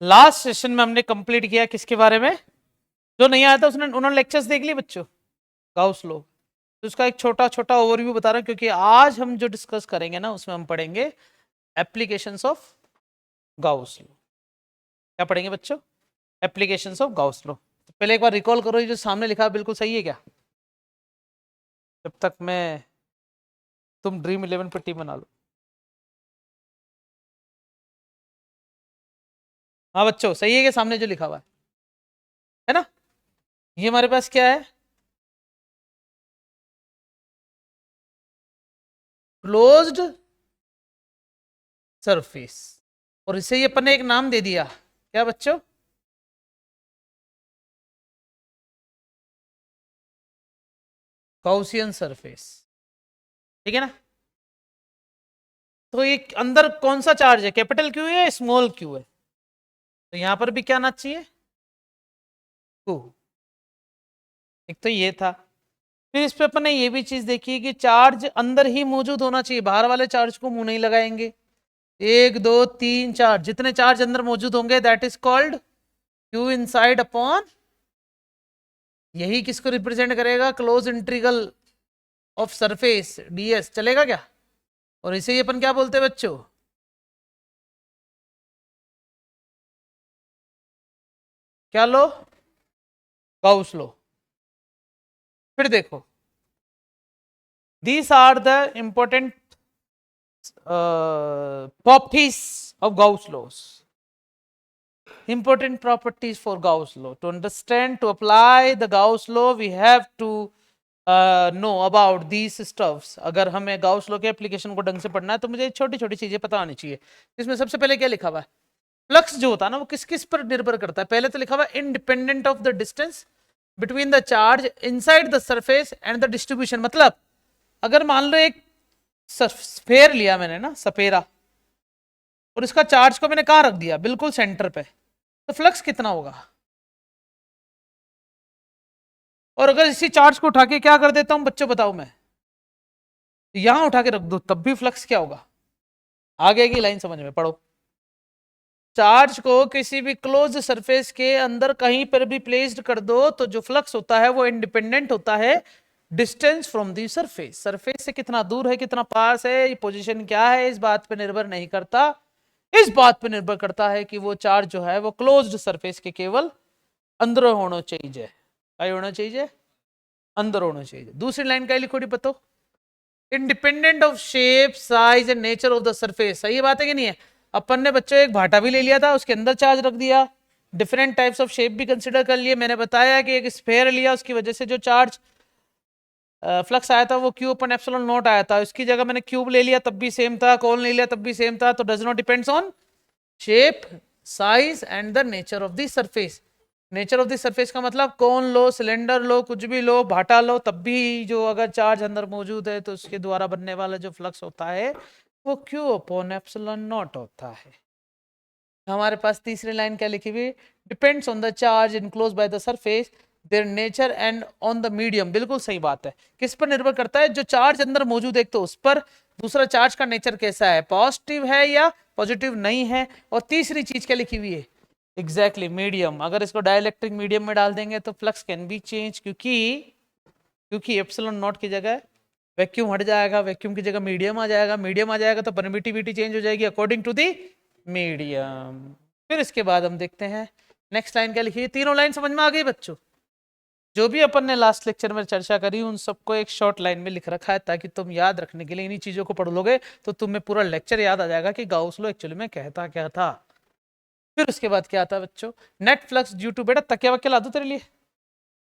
Last session में हमने complete किया किसके बारे में, जो नहीं आया था उसने उन्होंने लेक्चर्स देख लिए बच्चों, गाउस लॉ। तो उसका एक छोटा छोटा ओवरव्यू बता रहा हूं, क्योंकि आज हम जो डिस्कस करेंगे ना उसमें हम पढ़ेंगे एप्लीकेशंस ऑफ गाउस लॉ। क्या पढ़ेंगे बच्चों? Applications of Gauss law. तो पहले एक बार रिकॉल करो, ये जो सामने लिखा है बिल्कुल सही है क्या? जब तक मैं तुम ड्रीम 11 पर टीम बना लो। हाँ बच्चों, सही है क्या सामने जो लिखा हुआ है ना? ये हमारे पास क्या है? Closed surface. और इसे ही अपन ने एक नाम दे दिया, क्या बच्चों? Gaussian surface. ठीक है ना? तो ये अंदर कौन सा चार्ज है, कैपिटल क्यू है या स्मॉल क्यू है? तो यहां पर भी क्या आना चाहिए? क्यू। एक तो ये था। फिर इस पे अपन ने ये भी चीज देखी है कि चार्ज अंदर ही मौजूद होना चाहिए, बाहर वाले चार्ज को मुंह नहीं लगाएंगे। एक दो तीन चार, जितने चार्ज अंदर मौजूद होंगे that is called Q inside upon, यही किसको रिप्रेजेंट करेगा? Close integral of surface DS. चलेगा क्या? और इसे ही अपन क्या बोलते हैं बच्चों? क्या लो? गाउस लो। फिर देखो, these are the important properties of Gauss laws. Important properties for Gauss law. To understand, to apply the Gauss law, we have to know about these stuffs. अगर हमें Gauss law के एप्लीकेशन को ढंग से पढ़ना है तो मुझे छोटी छोटी चीजें पता होनी चाहिए। इसमें सबसे पहले क्या लिखा हुआ है? फ्लक्स जो होता है ना वो किस किस पर निर्भर करता है? पहले तो लिखा हुआ है independent of the distance between the charge inside the surface and the distribution. मतलब अगर मान लो एक स्फेयर लिया मैंने ना, सपेरा, और इसका चार्ज को मैंने कहां रख दिया? बिल्कुल सेंटर पे, तो फ्लक्स कितना होगा? और अगर इसी चार्ज को उठा के क्या कर देता हूं बच्चों, बताओ मैं, यहां उठा के रख दो तब भी फ्लक्स क्या होगा? आगे की लाइन समझ में पढ़ो। चार्ज को किसी भी क्लोज सरफेस के अंदर कहीं पर भी प्लेस्ड कर दो तो जो फ्लक्स होता है वो इंडिपेंडेंट होता है distance from the surface. Surface से कितना दूर है, कितना पास है, ये पोजीशन क्या है, इस बात पे निर्भर नहीं करता। इस बात पे निर्भर करता है कि वो चार्ज जो है वो क्लोज्ड सरफेस के केवल अंदर होना चाहिए। क्या होना चाहिए? अंदर होना चाहिए। दूसरी लाइन क्या लिखोड़ी बताओ? Independent of shape size and nature of the surface. सही बात है कि नहीं है? अपन ने बच्चों एक भाटा भी ले लिया था, उसके अंदर चार्ज रख दिया, डिफरेंट टाइप्स ऑफ शेप भी कंसिडर कर लिए। मैंने बताया कि एक स्फेयर लिया, उसकी वजह से जो चार्ज फ्लक्स आया था वो क्यू अपन एप्सिलॉन नॉट आया था। उसकी जगह मैंने क्यूब ले लिया तब भी सेम था, कॉन ले लिया तब भी सेम था। तो does not depends on shape size and the nature of the surface. Nature of the surface का मतलब कौन लो, सिलेंडर लो, कुछ भी लो, भाटा लो, तब भी जो अगर चार्ज अंदर मौजूद है तो उसके द्वारा बनने वाला जो फ्लक्स होता है वो क्यू अपॉन एप्सिलॉन नॉट होता है। हमारे पास तीसरी लाइन क्या लिखी हुई? Depends on the charge enclose by the surface their nature and on the medium. बिल्कुल सही बात है। किस पर निर्भर करता है? जो चार्ज अंदर मौजूद है एक तो उस पर, दूसरा चार्ज का नेचर कैसा है, पॉजिटिव है या पॉजिटिव नहीं है, और तीसरी चीज क्या लिखी हुई है? Exactly medium. अगर इसको डाइलेक्ट्रिक मीडियम में डाल देंगे तो फ्लक्स कैन बी चेंज, क्योंकि एप्सिलॉन नॉट की जगह वैक्यूम हट जाएगा, वैक्यूम की जगह मीडियम आ जाएगा, मीडियम आ जाएगा तो परमिटिविटी चेंज हो जाएगी अकॉर्डिंग टू दी मीडियम। फिर इसके बाद हम देखते हैं नेक्स्ट लाइन क्या लिखी है। तीनों लाइन समझ में आ गई बच्चों? जो भी अपन ने लास्ट लेक्चर में चर्चा करी उन सबको एक शॉर्ट लाइन में लिख रखा है, ताकि तुम याद रखने के लिए इन्हीं चीजों को पढ़ लोगे तो तुम्हें पूरा लेक्चर याद आ जाएगा कि गाउस लॉ एक्चुअली में कहता क्या था। फिर उसके बाद क्या आता है बच्चों? नेट फ्लक्स ड्यू टू, बेटा तकिया वकिया ला दो तेरे लिए,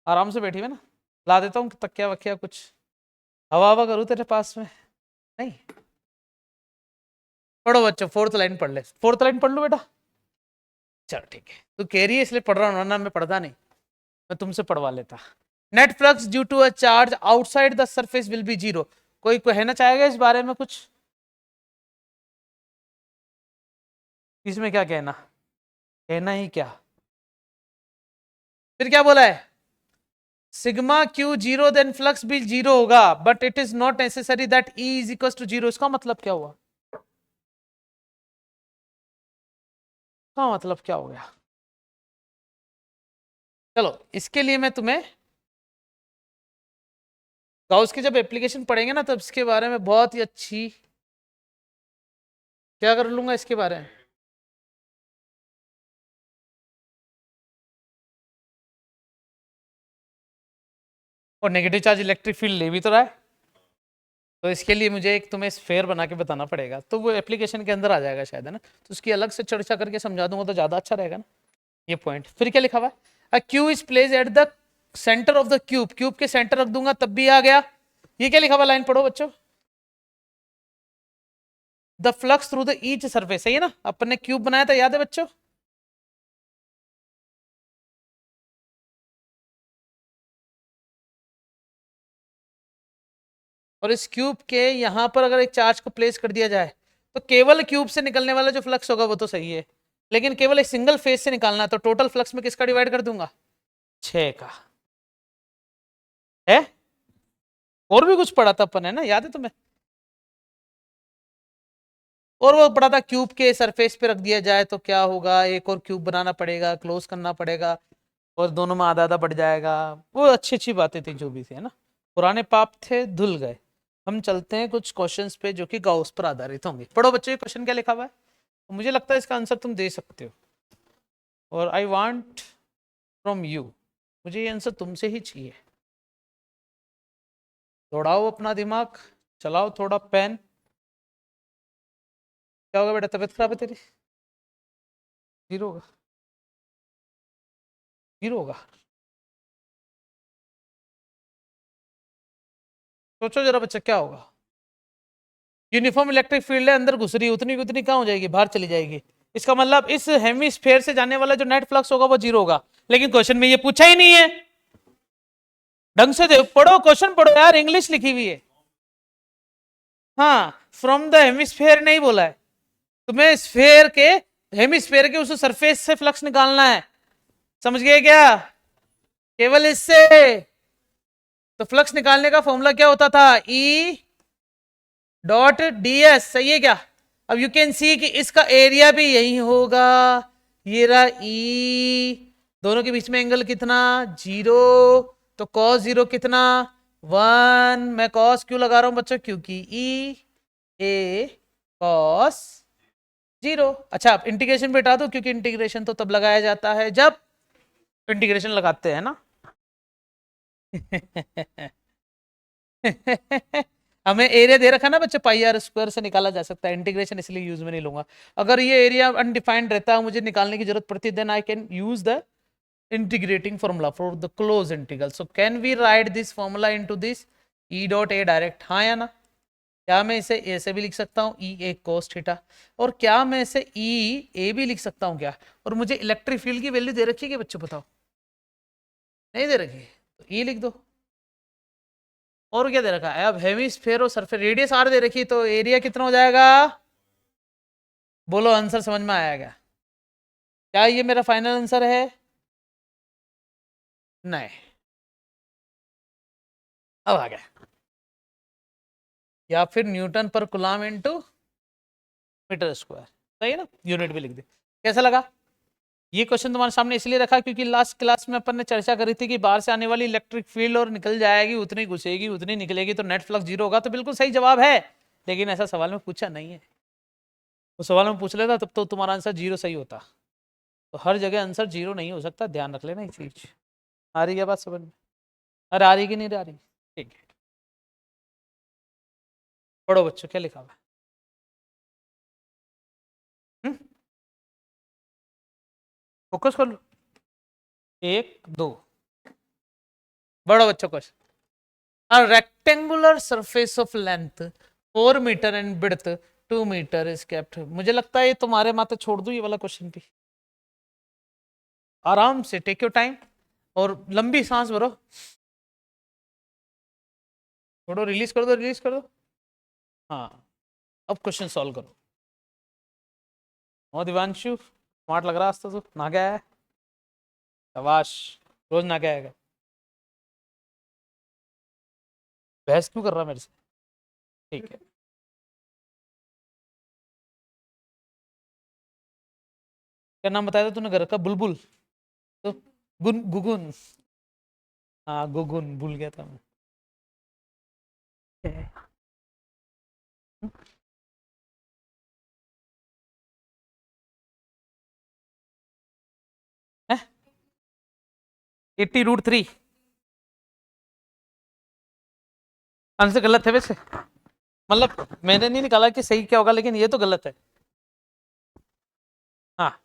आराम से बैठी हुई ना, ला देता हूँ तकिया वकिया, कुछ हवा हवा करूँ तेरे पास में? नहीं। पढ़ो बच्चों, फोर्थ लाइन पढ़ ले, फोर्थ लाइन पढ़ लो बेटा। चल ठीक है, तू कह रही है इसलिए पढ़ रहा हूँ, वरना मैं पढ़ता नहीं, मैं तुमसे पढ़वा लेता। Net flux due to a charge outside the surface will be zero. कोई कहना चाहेगा इस बारे में कुछ? इसमें क्या कहना, कहना ही क्या? फिर क्या बोला है? Sigma Q zero then flux भी जीरो होगा, but it is not necessary that E is equal to zero. इसका मतलब क्या हुआ? हाँ मतलब क्या हो गया। चलो इसके लिए मैं तुम्हें गाउस की जब एप्लीकेशन पढ़ेंगे ना तब इसके बारे में बहुत ही अच्छी क्या कर लूंगा इसके बारे में। और नेगेटिव चार्ज इलेक्ट्रिक फील्ड ले भी तो रहा है, तो इसके लिए मुझे एक तुम्हें स्फेयर बना के बताना पड़ेगा, तो वो एप्लीकेशन के अंदर आ जाएगा शायद, है ना, तो उसकी अलग से चर्चा करके समझा दूंगा तो ज़्यादा अच्छा रहेगा ना। ये पॉइंट फिर क्या लिखा हुआ है, a Q is place at the centre of the cube, cube के सेंटर रख दूंगा तब भी आ गया। ये क्या लिखा हुआ, लाइन पढ़ो बच्चों। The flux through the each surface, सही है ना, अपन ने क्यूब बनाया था, याद है बच्चों। और इस क्यूब के यहां पर अगर एक चार्ज को प्लेस कर दिया जाए तो केवल क्यूब से निकलने वाला जो फ्लक्स होगा वो तो सही है, लेकिन केवल एक सिंगल फेज से निकालना है, तो टोटल फ्लक्स में किसका डिवाइड कर दूंगा, 6 का। है और भी कुछ पढ़ा था अपन, है ना, याद है तुम्हें। और वो पढ़ा था क्यूब के सरफेस पे रख दिया जाए तो क्या होगा, एक और क्यूब बनाना पड़ेगा, क्लोज करना पड़ेगा, और दोनों में आधा आधा बढ़ जाएगा। वो अच्छी अच्छी बातें थी जो भी थी, है ना। पुराने पाप थे धुल गए। हम चलते हैं कुछ क्वेश्चंस पे जो कि गॉस पर आधारित होंगे। पढ़ो बच्चों, ये क्वेश्चन क्या लिखा हुआ है, तो मुझे लगता है इसका आंसर तुम दे सकते हो, और आई वांट फ्रॉम यू, मुझे ये आंसर तुमसे ही चाहिए। दौड़ाओ अपना दिमाग, चलाओ थोड़ा पेन। क्या होगा बेटा, तबीयत खराब है तेरी, जीरो होगा, जीरो होगा। सोचो जरा बच्चा क्या होगा। यूनिफॉर्म इलेक्ट्रिक फील्ड है, अंदर घुस रही, उतनी की उतनी कहाँ हो जाएगी, बाहर चली जाएगी। इसका मतलब इस हेमिस्फेयर से जाने वाला जो नेट फ्लक्स होगा वो जीरो होगा, लेकिन क्वेश्चन में ये पूछा ही नहीं है। ढंग से पढ़ो क्वेश्चन, पढ़ो यार, इंग्लिश लिखी हुई है। हाँ, फ्रॉम द हेमिस्फेयर नहीं बोला है, तुम्हें स्फेयर के, हेमिस्फेयर के उस सरफेस से फ्लक्स निकालना है, समझ गए क्या, केवल इससे। तो फ्लक्स निकालने का फॉर्मूला क्या होता था, ई डॉट डी एस, सही है क्या। अब यू कैन सी कि इसका एरिया भी यही होगा, ये रहा ई, दोनों के बीच में एंगल कितना, जीरो, तो कॉस जीरो कितना, 1। मैं कॉस क्यों लगा रहा हूं बच्चों, क्योंकि ई ए कॉस जीरो। अच्छा आप इंटीग्रेशन भी हटा दो, क्योंकि इंटीग्रेशन तो तब लगाया जाता है जब इंटीग्रेशन लगाते हैं ना। हमें एरिया दे रखा ना बच्चे, पाई आर स्क्वायर से निकाला जा सकता है, इंटीग्रेशन इसलिए यूज में नहीं लूंगा। अगर ये एरिया अनडिफाइंड रहता, मुझे निकालने की जरूरत पड़ती, then I can use the integrating formula for the close integral. So can we write this formula into this e dot a direct, हाँ या ना। क्या मैं इसे ऐसे भी लिख सकता हूँ ई ए cos थीटा, और क्या मैं इसे ई ए भी लिख सकता हूँ क्या। और मुझे इलेक्ट्रिक फील्ड की वैल्यू दे रखी है क्या बच्चों, बताओ, नहीं दे रखी, तो ई लिख दो। और क्या दे रखा है, अब हेमिस्फेयर और सरफेस रेडियस आर दे रखी है, तो एरिया कितना हो जाएगा, बोलो आंसर समझ में आएगा। क्या ये मेरा फाइनल आंसर है, नहीं, अब आ गया, या फिर न्यूटन पर कुलाम इनटू मीटर स्क्वायर, सही है ना, यूनिट भी लिख दे। कैसा लगा, ये क्वेश्चन तुम्हारे सामने इसलिए रखा क्योंकि लास्ट क्लास में अपन ने चर्चा करी थी कि बाहर से आने वाली इलेक्ट्रिक फील्ड और निकल जाएगी, उतनी घुसेगी उतनी निकलेगी, तो नेट फ्लक्स जीरो होगा, तो बिल्कुल सही जवाब है, लेकिन ऐसा सवाल में पूछा नहीं है। तो सवाल में पूछ लेता तब तो तुम्हारा आंसर जीरो सही होता, तो हर जगह आंसर जीरो नहीं हो सकता, ध्यान रख लेना ये चीज। आ रही है बात समझ में, अरे आ रही कि नहीं आ रही, ठीक है। पढ़ो बच्चों क्या लिखा हुआ है, फोकस कर लो, एक दो, बड़ो बच्चों question. A rectangular surface of length 4 metre and width 2 metre is kept। मुझे लगता है ये तुम्हारे माथे छोड़ दूं ये वाला क्वेश्चन भी, आराम से टेक योर टाइम और लंबी सांस भरो, थोड़ा रिलीज कर दो, रिलीज कर दो। हाँ अब क्वेश्चन सॉल्व करो। और दिवांशु स्मार्ट लग रहा है, तो ना गया है, शाबाश, रोज ना गया है, बहस क्यों कर रहा मेरे से, ठीक है। क्या नाम बताया था तूने घर का? बुलबुल तो गुगुन। हाँ गुगुन, भूल गया था मैं। है 80√3 आंसर गलत है वैसे, मतलब मैंने नहीं निकाला कि सही क्या होगा, लेकिन ये तो गलत है। हाँ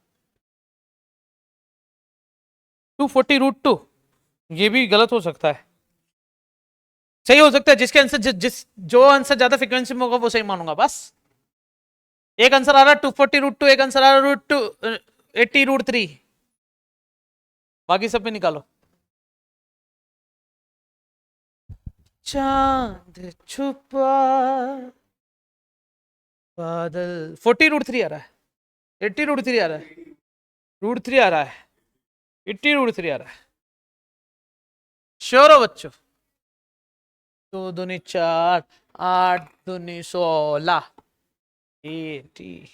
240√2 ये भी गलत हो सकता है, सही हो सकता है। जिसके आंसर जिस जो आंसर ज्यादा फ्रीक्वेंसी में होगा वो सही मानूंगा बस। एक आंसर आ रहा है 240√2, एक आंसर आ रहा है √2 80√3, बाकी सब पे निकालो। चांद छुपा बादल 40√3 आ रहा है, 80√3 आ रहा है, √3 आ रहा है, 80√3 आ रहा है। श्योर हो बच्चों? 2 दूनी 4, 8 दूनी 16, 80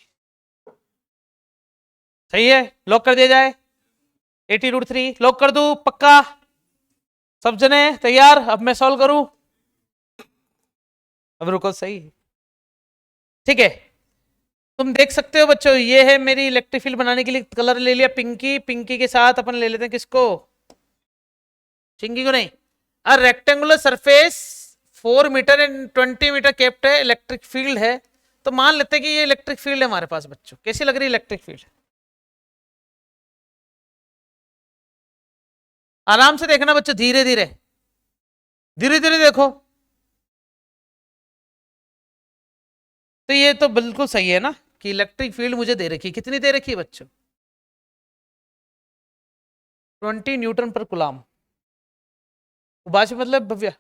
सही है, लॉक कर दिया जाए। 80√3 लॉक कर दूं पक्का? सब जने तैयार? अब मैं सॉल्व करूं? अब रुको, सही ठीक है। तुम देख सकते हो बच्चों, ये है मेरी इलेक्ट्रिक फील्ड बनाने के लिए कलर ले लिया पिंकी। पिंकी के साथ अपन ले लेते हैं किसको? चिंकी को नहीं। A rectangular surface 4 metre and 20 metre kept है, इलेक्ट्रिक फील्ड है। तो मान लेते हैं कि ये इलेक्ट्रिक फील्ड है हमारे पास बच्चों। कैसी लग रही है इलेक्ट्रिक फील्ड? आराम से देखना बच्चों, धीरे धीरे धीरे धीरे देखो। तो ये तो बिल्कुल सही है ना कि इलेक्ट्रिक फील्ड मुझे दे रखी है। कितनी दे रखी है बच्चों? 20 न्यूटन पर कूलम। उबासी मतलब भव्या,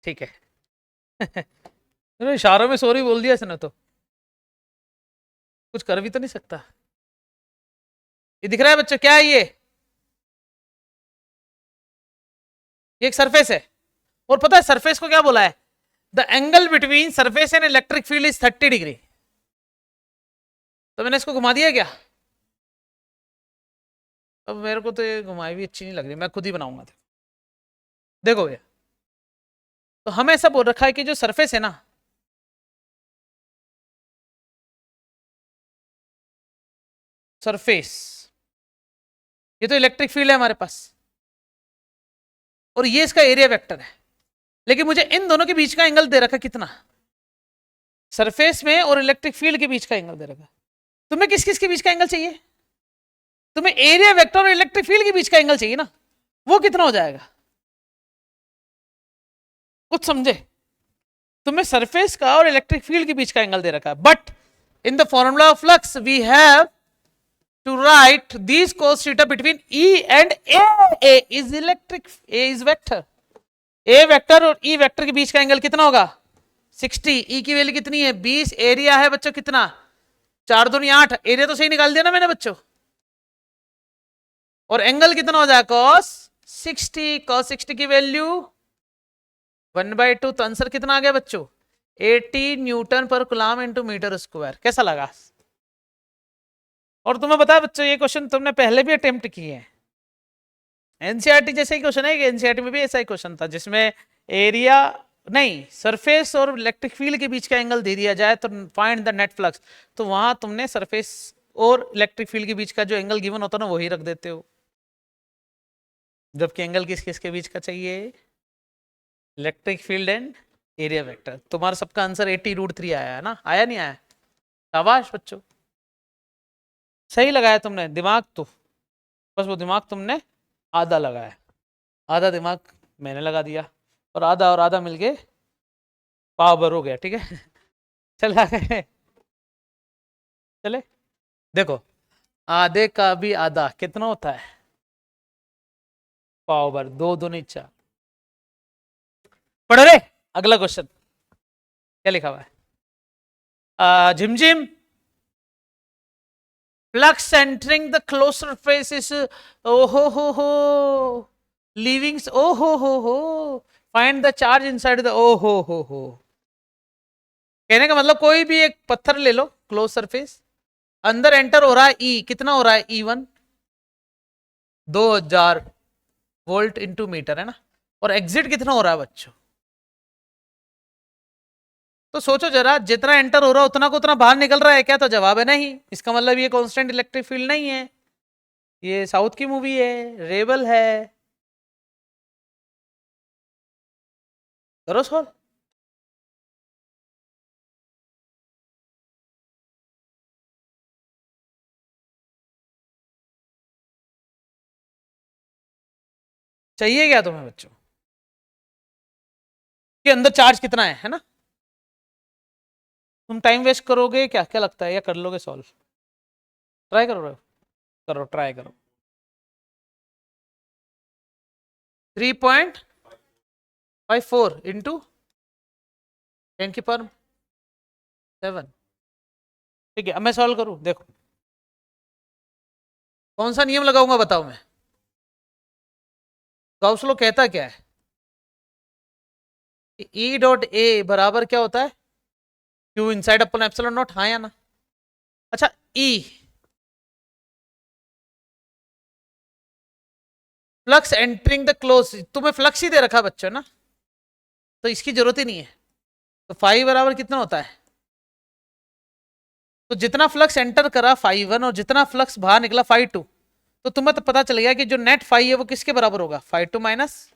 ठीक है। इशारों में सॉरी बोल दिया इसने तो, कुछ कर भी तो नहीं सकता। ये दिख रहा है बच्चों क्या है ये एक सरफेस है। और पता है सरफेस को क्या बोला है? The angle between surface and electric field is 30 degree. तो मैंने इसको घुमा दिया क्या? अब मेरे को तो ये घुमाई भी अच्छी नहीं लग रही, मैं खुद ही बनाऊंगा। देखो भैया, तो हमें ऐसा बोल रखा है कि जो सरफेस है ना, सरफेस, ये तो इलेक्ट्रिक फील्ड है हमारे पास, और ये इसका एरिया वेक्टर है। लेकिन मुझे इन दोनों के बीच का एंगल दे रखा कितना? सरफेस में और इलेक्ट्रिक फील्ड के बीच का एंगल दे रखा। तुम्हें किस किस के बीच का एंगल चाहिए? तुम्हें एरिया वेक्टर और इलेक्ट्रिक फील्ड के बीच का एंगल चाहिए ना। वो कितना हो जाएगा? कुछ समझे? तुम्हें सरफेस का और इलेक्ट्रिक फील्ड के बीच का एंगल दे रखा है, but in the formula of flux we have to write these cos theta between E and A. A is electric, A is vector. A vector और E वेक्टर के बीच का एंगल कितना होगा? 60। E की वैल्यू कितनी है? 20। एरिया है बच्चों कितना? 4 दूनी 8। एरिया तो सही निकाल दिया ना मैंने बच्चों। और एंगल कितना हो जाएगा? cos 60। cos 60 की वैल्यू 1/2। तो आंसर कितना आ गया बच्चों? 80 न्यूटन पर कूलम इंटू मीटर स्क्वायर। कैसा लगा? और तुम्हें पता है बच्चों, ये क्वेश्चन तुमने पहले भी अटेम्प्ट किए हैं। एनसीईआरटी जैसे ही क्वेश्चन है, एनसीईआरटी में भी ऐसा ही क्वेश्चन था जिसमें एरिया नहीं, सरफेस और इलेक्ट्रिक फील्ड के बीच का एंगल दे दिया जाए तो फाइंड द नेट फ्लक्स। तो वहां तुमने सरफेस और इलेक्ट्रिक फील्ड के बीच का जो एंगल गिवन होता है ना, वही रख देते हो। जबकि एंगल किस किस के बीच का चाहिए? Electric field and area vector. तुम्हारा सबका आंसर 80√3 आया है ना? आया नहीं आया? शाबाश बच्चों, सही लगाया तुमने दिमाग। तो बस वो दिमाग तुमने आधा लगाया, आधा दिमाग मैंने लगा दिया, और आधा मिलके पावर हो गया। ठीक है। चला गए। चले देखो, आधे का भी आधा कितना होता है? पावर 2 दूनी 4। पढ़ रहे? अगला क्वेश्चन क्या लिखा हुआ है? झिमझिम flux entering the closed surface is leaving find the charge inside the कहने का मतलब कोई भी एक पत्थर ले लो क्लोज सरफेस, अंदर एंटर हो रहा है ई, कितना हो रहा है E1 2000 वोल्ट इंटू मीटर है ना, और एग्जिट कितना हो रहा है बच्चों। तो सोचो जरा, जितना एंटर हो रहा है उतना को उतना बाहर निकल रहा है क्या, तो जवाब है नहीं। इसका मतलब ये कांस्टेंट इलेक्ट्रिक फील्ड नहीं है, ये साउथ की मूवी है, रेबल है। करो सॉल्व। चाहिए क्या तुम्हें बच्चों, कि अंदर चार्ज कितना है ना। तुम टाइम वेस्ट करोगे क्या, क्या लगता है, या कर लोगे सॉल्व। ट्राई करो, करो ट्राई करो। 3.54 इंटू 10⁻7। ठीक है, अब मैं सॉल्व करूं, देखो कौन सा नियम लगाऊंगा बताओ मैं। गाउस लॉ कहता क्या है, ई डॉट ए बराबर क्या होता है, Q inside upon epsilon not, हाँ या ना। अच्छा ई फ्लक्स एंटरिंग द क्लोज, तुम्हें फ्लक्स ही दे रखा बच्चों ना, तो इसकी जरूरत ही नहीं है। तो फाइव बराबर कितना होता है, तो जितना फ्लक्स एंटर करा φ1 और जितना फ्लक्स बाहर निकला φ2, तो तुम्हें तो पता चल गया कि जो नेट फाई है वो किसके बराबर होगा, φ2 माइनस।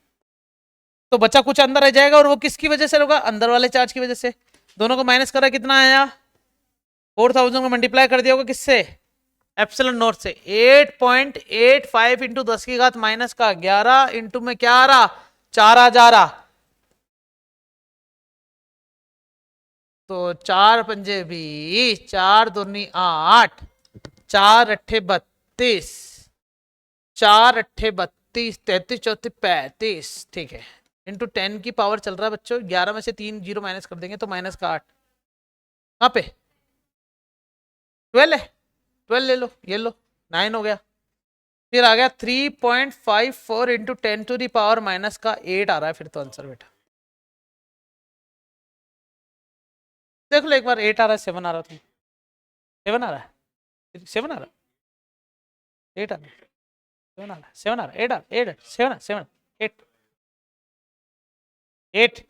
तो बचा कुछ अंदर रह जाएगा, और वो किसकी वजह से होगा, अंदर वाले चार्ज की वजह से। दोनों को माइनस करा, कितना आया 4000 को मल्टीप्लाई कर दिया होगा किससे, एप्सिलॉन नॉट से। 8.85 इंटू 10 की घात माइनस का 11 इंटू में क्या आ रहा, 4000 आ। तो 4×5 = 4×2 = 8, 4×8 = 32, 4×8 = 32, 33×4 = 35। ठीक है, इंटू 10 की पावर चल रहा है बच्चों, 11 में से 3 जीरो माइनस कर देंगे तो माइनस का 8, कहाँ पे 12 है, 12 ले लो, ये लो 9 हो गया। फिर आ गया 3.54 इंटू 10⁻⁻8 आ रहा है फिर तो आंसर बेटा। देख लो एक बार, 8 आ रहा है, 7 आ रहा है, 7 आ रहा है, 7 आ रहा है, 8 आ रहा है, 7 आ रहा है, 7 आ रहा है, 8 आ रहा है, 8 7 7 8 8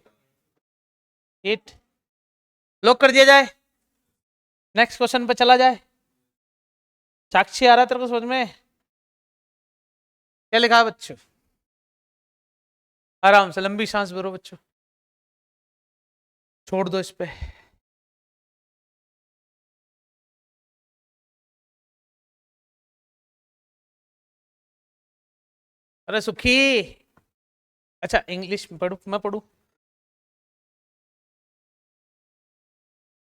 8। लॉक कर दिया जाए, नेक्स्ट क्वेश्चन पे चला जाए। साक्षी आ रहा है तेरे को समझ में, क्या लिखा है बच्चों, आराम से लंबी सांस भरो बच्चों, छोड़ दो इस पे। अरे सुखी, अच्छा इंग्लिश में पढ़ू, मैं पढ़ू,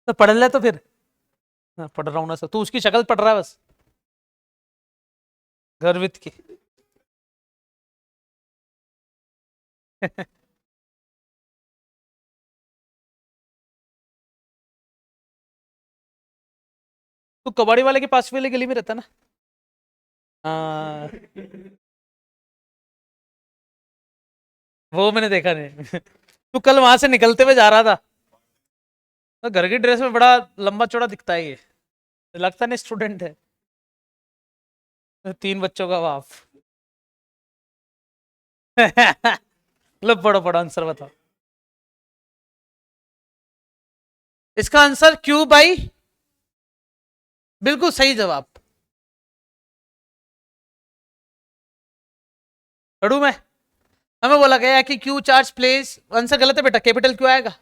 तो पढ़ ले तो फिर। हाँ, पढ़ रहा हूँ ना सर, तू उसकी शक्ल पढ़ रहा है बस, गर्वित की। तू कबाड़ी वाले के पास वाली गली में रहता ना। हाँ, वो मैंने देखा नहीं। तू कल वहां से निकलते हुए जा रहा था, तो घर की ड्रेस में बड़ा लंबा चौड़ा दिखता है ये, लगता नहीं स्टूडेंट है, 3 बच्चों का बाप। लो पढ़ो पढ़ो, आंसर बताओ। इसका आंसर क्यू बाई, बिल्कुल सही जवाब। पढ़ू मैं, हमें बोला गया कि क्यू चार्ज प्लेस, आंसर गलत है बेटा, कैपिटल क्यू आएगा।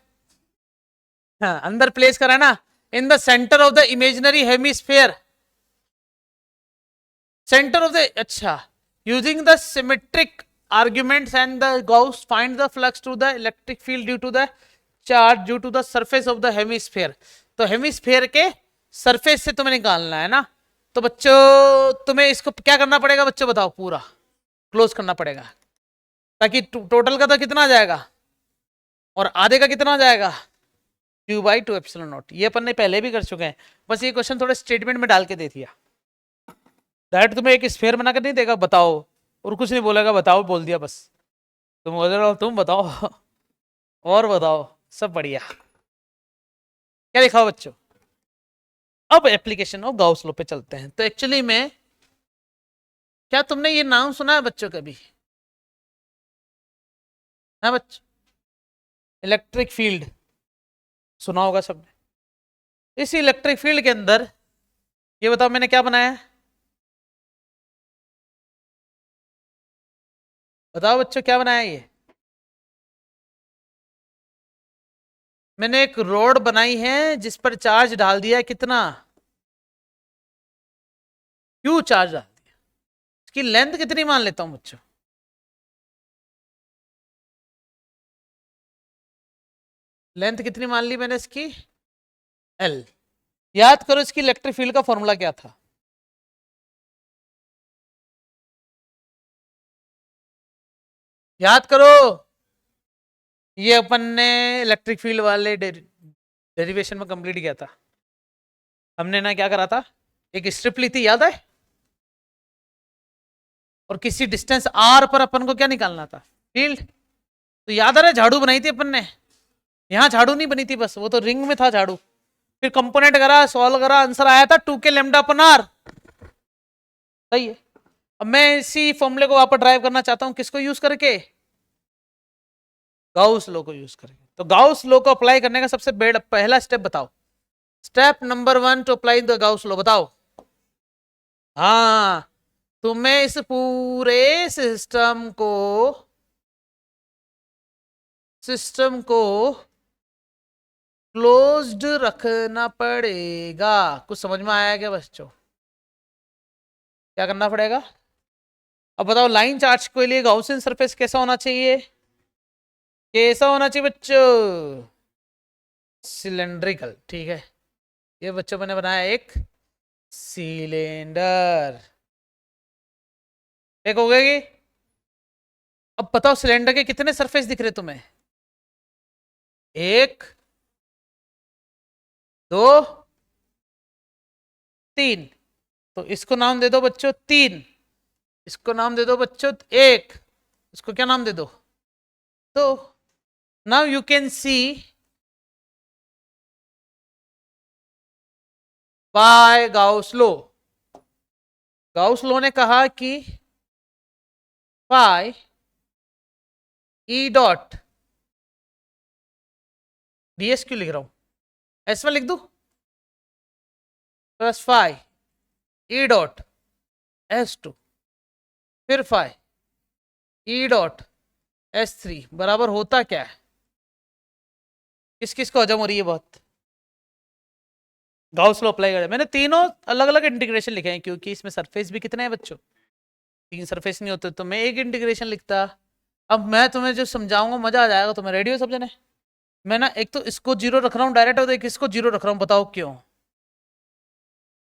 हाँ, अंदर प्लेस करा ना, in the centre of the imaginary hemisphere, centre of the, अच्छा, using the symmetric arguments and the Gauss find the flux to the electric field due to the charge due to the surface of the hemisphere। तो hemisphere के surface से तुम्हें निकालना है ना, तो बच्चों तुम्हें इसको क्या करना पड़ेगा बच्चों बताओ, पूरा क्लोज करना पड़ेगा, ताकि टोटल का तो कितना आ जाएगा और आधे का कितना आ जाएगा, Q/2 ε0। ये अपन ने पहले भी कर चुके हैं, बस ये क्वेश्चन थोड़े स्टेटमेंट में डाल के दे दिया। डायरेक्ट तुम्हें एक स्फेयर बना कर नहीं देगा बताओ, और कुछ नहीं बोलेगा बताओ, बोल दिया बस, तुम बोल रहे हो तुम बताओ। और बताओ, सब बढ़िया। क्या लिखा हो बच्चों, अब एप्लीकेशन ऑफ गाउस लॉ पे चलते हैं। तो एक्चुअली में क्या तुमने ये नाम सुना है बच्चों कभी? ना बच्चों, इलेक्ट्रिक फील्ड सुना होगा सबने। इस इलेक्ट्रिक फील्ड के अंदर ये बताओ मैंने क्या बनाया है? बताओ बच्चों क्या बनाया ये? मैंने एक रोड बनाई है जिस पर चार्ज डाल दिया है, कितना? क्यू चार्ज डाल दिया। इसकी लेंथ कितनी मान लेता हूं बच्चों? लेंथ कितनी मान ली मैंने इसकी? एल। याद करो इसकी इलेक्ट्रिक फील्ड का फॉर्मूला क्या था? याद करो। ये अपन ने इलेक्ट्रिक फील्ड वाले डेरिवेशन में कंप्लीट किया था। हमने ना क्या करा था, एक स्ट्रिप ली थी, याद है? और किसी डिस्टेंस आर पर अपन को क्या निकालना था? फील्ड। तो याद आ रहा है झाड़ू बनाई थी अपन ने। यहां झाड़ू नहीं बनी थी, बस वो तो रिंग में था झाड़ू। फिर कंपोनेंट करा, सॉल्व करा, आंसर आया था 2k लेमडा अपन आर। सही है। अब मैं इसी फॉर्मूले को वापस ड्राइव करना चाहता हूं, किसको यूज करके? गाउस लॉ को यूज करके। तो गाउस लॉ को अप्लाई करने का सबसे पहला स्टेप बताओ। Step number 1 to apply the Gauss law, बताओ। हाँ, तुम्हें इस पूरे सिस्टम को क्लोज्ड रखना पड़ेगा। कुछ समझ में आया क्या बच्चों? क्या करना पड़ेगा? अब बताओ, लाइन चार्ज के लिए गाउसियन सरफेस कैसा होना चाहिए? कैसा होना चाहिए बच्चों? सिलेंड्रिकल। ठीक है, ये बच्चों मैंने बनाया एक सिलेंडर। एक हो गया। अब बताओ सिलेंडर के कितने सरफेस दिख रहे तुम्हें? 1 2 3। तो इसको नाम दे दो बच्चों 3, इसको नाम दे दो बच्चों 1, इसको क्या नाम दे दो? तो now you can see by Gauss law. Gauss law ने कहा कि फाई ई डॉट डीएस क्यों लिख रहा हूं, एस में लिख दू, plus phi E dot S2, फिर फाई ई डॉट S3 बराबर होता क्या है? किस किस को हजम हो रही है बहुत? गाउस लॉ अप्लाई करें। मैंने तीनों अलग अलग इंटीग्रेशन लिखे हैं क्योंकि इसमें सरफेस भी कितने हैं बच्चों? 3 सरफेस नहीं होते तो मैं एक इंटीग्रेशन लिखता। अब मैं तुम्हें जो समझाऊंगा मजा आ जाएगा, तुम्हें रेडी हो सब जने? मैं ना एक तो इसको जीरो रख रहा हूँ डायरेक्ट, और एक इसको जीरो रख रहा हूँ, बताओ क्यों?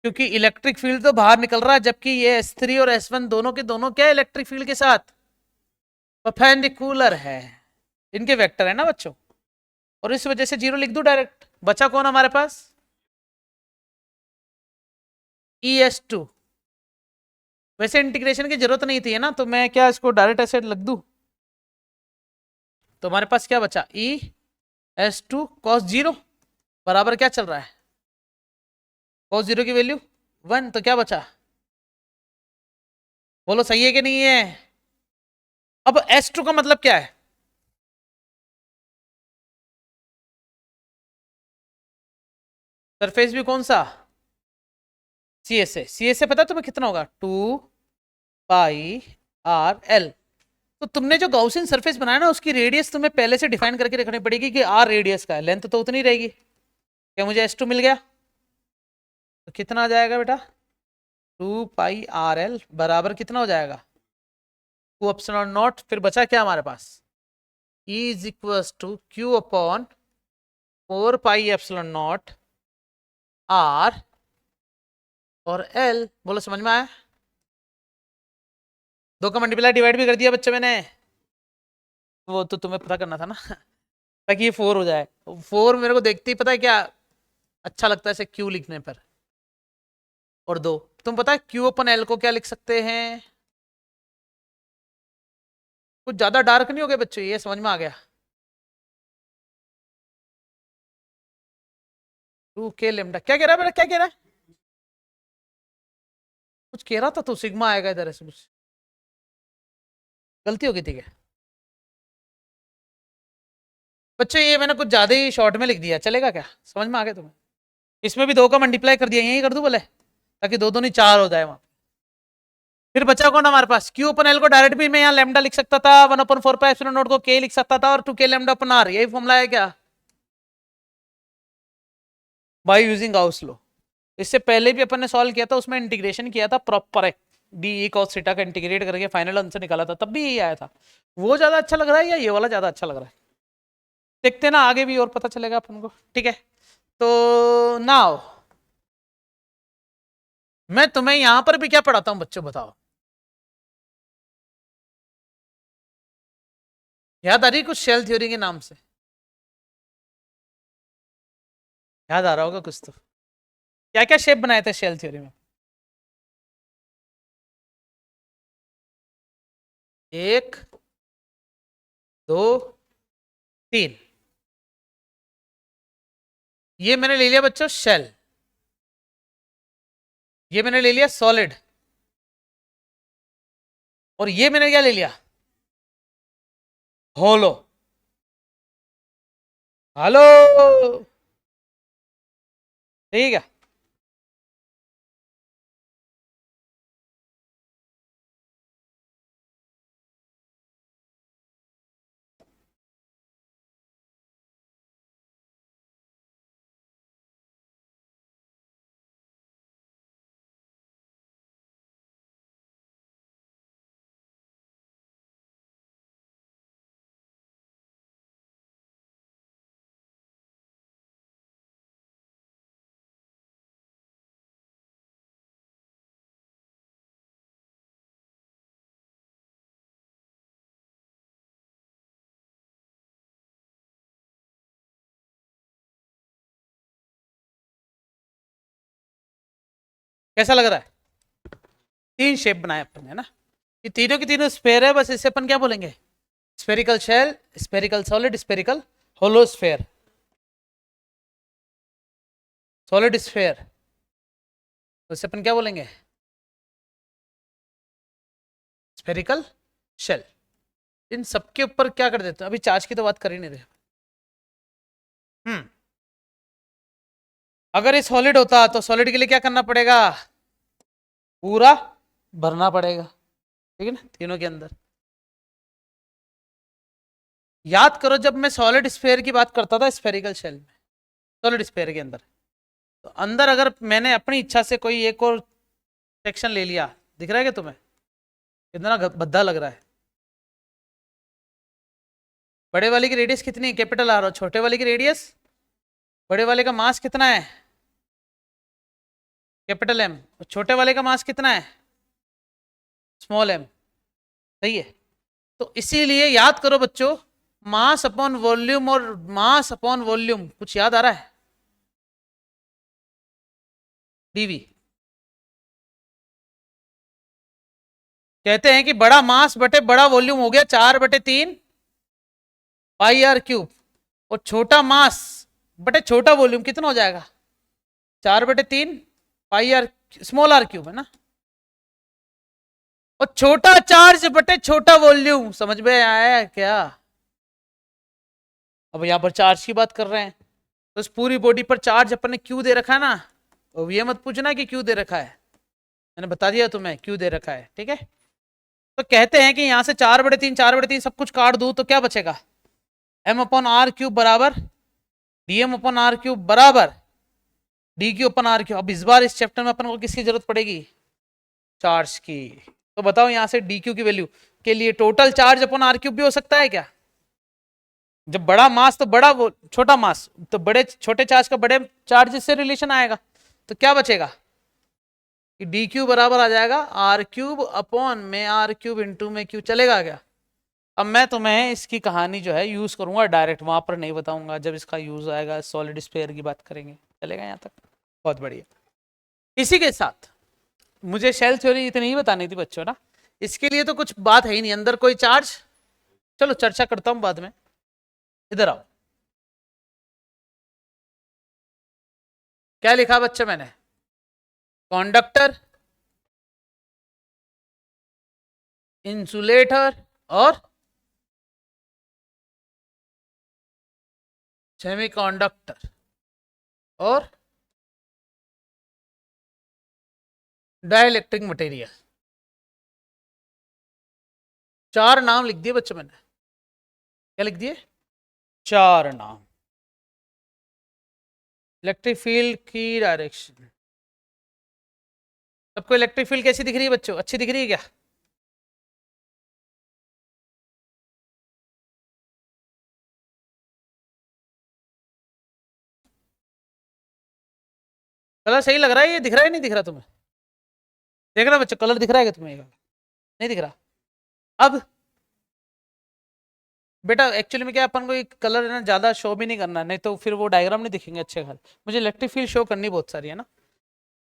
क्योंकि इलेक्ट्रिक फील्ड तो बाहर निकल रहा है, जबकि ये S3 और S1 दोनों के दोनों क्या इलेक्ट्रिक फील्ड के साथ परपेंडिकुलर है, इनके वेक्टर है ना बच्चों। और इस वजह से जीरो लिख दो डायरेक्ट। बचा कौन हमारे पास? ES2। वैसे इंटीग्रेशन की जरूरत नहीं थी है ना, तो मैं क्या इसको डायरेक्ट ऐसे लिख दूं? तो हमारे पास क्या बचा? ES2 cos 0 बराबर क्या चल रहा है? cos 0 की वैल्यू 1। तो क्या बचा? बोलो सही है कि नहीं है? अब S2 का मतलब क्या है? सरफेस भी कौन सा? CSA पता है तुम्हें कितना होगा? 2πr_l। तो तुमने जो गाउसियन सरफेस बनाया ना, उसकी रेडियस तुम्हें पहले से डिफाइन करके रखनी पड़ेगी कि r रेडियस का है, लेंथ तो उतनी रहेगी। क्या मुझे S2 मिल गया? तो कितना आ जाएगा बेटा? 2πr_l बराबर कितना हो जाएगा? 2ε0। फिर बचा क्या हमारे पास? E is equal to Q upon 4πε0 r और L। बोलो समझ में आया? दो का मल्टीप्लाई डिवाइड भी कर दिया बच्चे मैंने, वो तो तुम्हें पता करना था ना ताकि ये 4 हो जाए। 4 मेरे को देखते ही पता है क्या अच्छा लगता है इसे Q लिखने पर। और 2, तुम पता है Q अपन L को क्या लिख सकते हैं? कुछ ज्यादा डार्क नहीं हो गया बच्चों, ये समझ में आ गया? 2k lambda. क्या कह रहा है बेटा, क्या कह रहा है? कुछ कह रहा था तो सिग्मा आएगा इधर, ऐसे कुछ गलती हो गई थी क्या बच्चों? ये मैंने कुछ ज्यादा ही शॉर्ट में लिख दिया, चलेगा क्या? समझ में आ गया तुम्हें? इसमें भी 2 का मल्टीप्लाई कर दिया, यही कर दूं बोले, ताकि 2 2 नहीं 4 हो जाए वहां। फिर बचा कौन हमारे पास? क्यू अपन एल को डायरेक्ट भी मैं यहाँ लेमडा लिख सकता था, 1/4 पाई एप्सिलॉन नॉट को के लिख सकता था, और 2k लेमडा अपन आर, यही फॉर्मूला है क्या? By using Gauss law. इससे पहले भी अपन ने सॉल्व किया था, उसमें इंटीग्रेशन किया था प्रॉपर है, डी ई कॉस थीटा का इंटीग्रेट करके फाइनल आंसर निकाला था, तब भी यही आया था। वो ज्यादा अच्छा लग रहा है या ये वाला ज्यादा अच्छा लग रहा है? देखते ना आगे भी और पता चलेगा अपन को, ठीक है? तो नाउ मैं तुम्हें यहां पर भी क्या पढ़ाता हूं बच्चों, बताओ? याद आ रही कुछ शेल थ्योरी के नाम से? याद आ रहा होगा कुछ तो। क्या क्या शेप बनाए थे शेल थ्योरी में? 1 2 3। ये मैंने ले लिया बच्चों शेल, ये मैंने ले लिया सॉलिड, और ये मैंने क्या ले लिया? होलो। हेलो, ठीक है? कैसा लग रहा है? 3 शेप बनाए अपन, है ना? ये तीनों की तीनों स्फेयर है, बस इसे अपन क्या बोलेंगे? Spherical shell, spherical solid, spherical hollow sphere, solid sphere, तो इसे अपन क्या बोलेंगे? Spherical shell. इन सबके ऊपर क्या कर देते हैं? अभी चार्ज की तो बात कर ही नहीं रहे। अगर ये सॉलिड होता तो सॉलिड के लिए क्या करना पड़ेगा? पूरा भरना पड़ेगा, ठीक है ना, तीनों के अंदर। याद करो जब मैं सॉलिड स्फेयर की बात करता था स्फेरिकल शेल में, सॉलिड स्फेयर के अंदर, तो अंदर अगर मैंने अपनी इच्छा से कोई एक और सेक्शन ले लिया, दिख रहा है क्या तुम्हें? कितना भद्दा लग रहा है? बड़े वाले की रेडियस कितनी है? कैपिटल आर, और छोटे वाले की रेडियस, बड़े वाले का मास कितना है? कैपिटल एम, और छोटे वाले का मास कितना है? Small M. सही है? तो इसीलिए याद करो बच्चों, मास अपॉन वॉल्यूम और मास अपॉन वॉल्यूम, कुछ याद आ रहा है? डीवी। कहते हैं कि बड़ा मास बटे बड़ा वॉल्यूम हो गया 4/3 पाई आर क्यूब, और छोटा मास बटे छोटा वॉल्यूम कितना हो जाएगा? 4/3 पाई आर स्मॉल आर क्यूब, है ना? और छोटा चार्ज बटे छोटा वॉल्यूम, समझ में आया है क्या? अब यहां पर चार्ज की बात कर रहे हैं, तो इस पूरी बॉडी पर चार्ज अपन ने क्यों दे रखा है ना, अब ये मत पूछना कि क्यों दे रखा है, मैंने बता दिया तुम्हें क्यों दे रखा है, ठीक है? तो कहते हैं कि यहां से 4/3 सब कुछ काट दूं तो क्या बचेगा? एम अपॉन आर क्यूब बराबर डीएम अपॉन आर क्यूब बराबर D Q upon R cube. अब इस बार इस चैप्टर में अपन को किसकी जरूरत पड़ेगी? चार्ज की। तो बताओ यहां से डी क्यू की वैल्यू के लिए total charge upon R cube भी हो सकता है क्या? जब बड़ा मास तो बड़ा वो छोटा मास, तो बड़े छोटे चार्ज का बड़े चार्ज से रिलेशन आएगा, तो क्या बचेगा कि डी क्यू बराबर आ जाएगा आर क्यूब अपॉन में आर क्यूब इंटू में क्यू। चलेगा क्या? अब मैं तुम्हें इसकी कहानी जो है यूज करूंगा डायरेक्ट, वहां पर नहीं बताऊंगा, जब इसका यूज आएगा सॉलिड स्फीयर की बात करेंगे। चलेगा यहाँ तक? बहुत बढ़िया। इसी के साथ मुझे शेल थ्योरी इतनी ही बतानी थी बच्चों ना, इसके लिए तो कुछ बात है ही नहीं, अंदर कोई चार्ज, चलो चर्चा करता हूं बाद में। इधर आओ, क्या लिखा बच्चा मैंने? कंडक्टर इंसुलेटर और सेमीकंडक्टर और डाइलेक्ट्रिक मटेरियल। चार नाम लिख दिए बच्चों मैंने। क्या लिख दिए? चार नाम। इलेक्ट्रिक फील्ड की डायरेक्शन। सबको इलेक्ट्रिक फील्ड कैसी दिख रही है बच्चों? अच्छी दिख रही है क्या? कलर सही लग रहा है? ये दिख रहा है नहीं दिख रहा तुम्हें? देख रहा बच्चों, कलर दिख रहा है क्या तुम्हें? नहीं दिख रहा? अब बेटा एक्चुअली में क्या, अपन को एक कलर है ना ज्यादा शो भी नहीं करना, नहीं तो फिर वो डायग्राम नहीं दिखेंगे अच्छे खाल। मुझे इलेक्ट्रिक फील्ड शो करनी बहुत सारी है ना,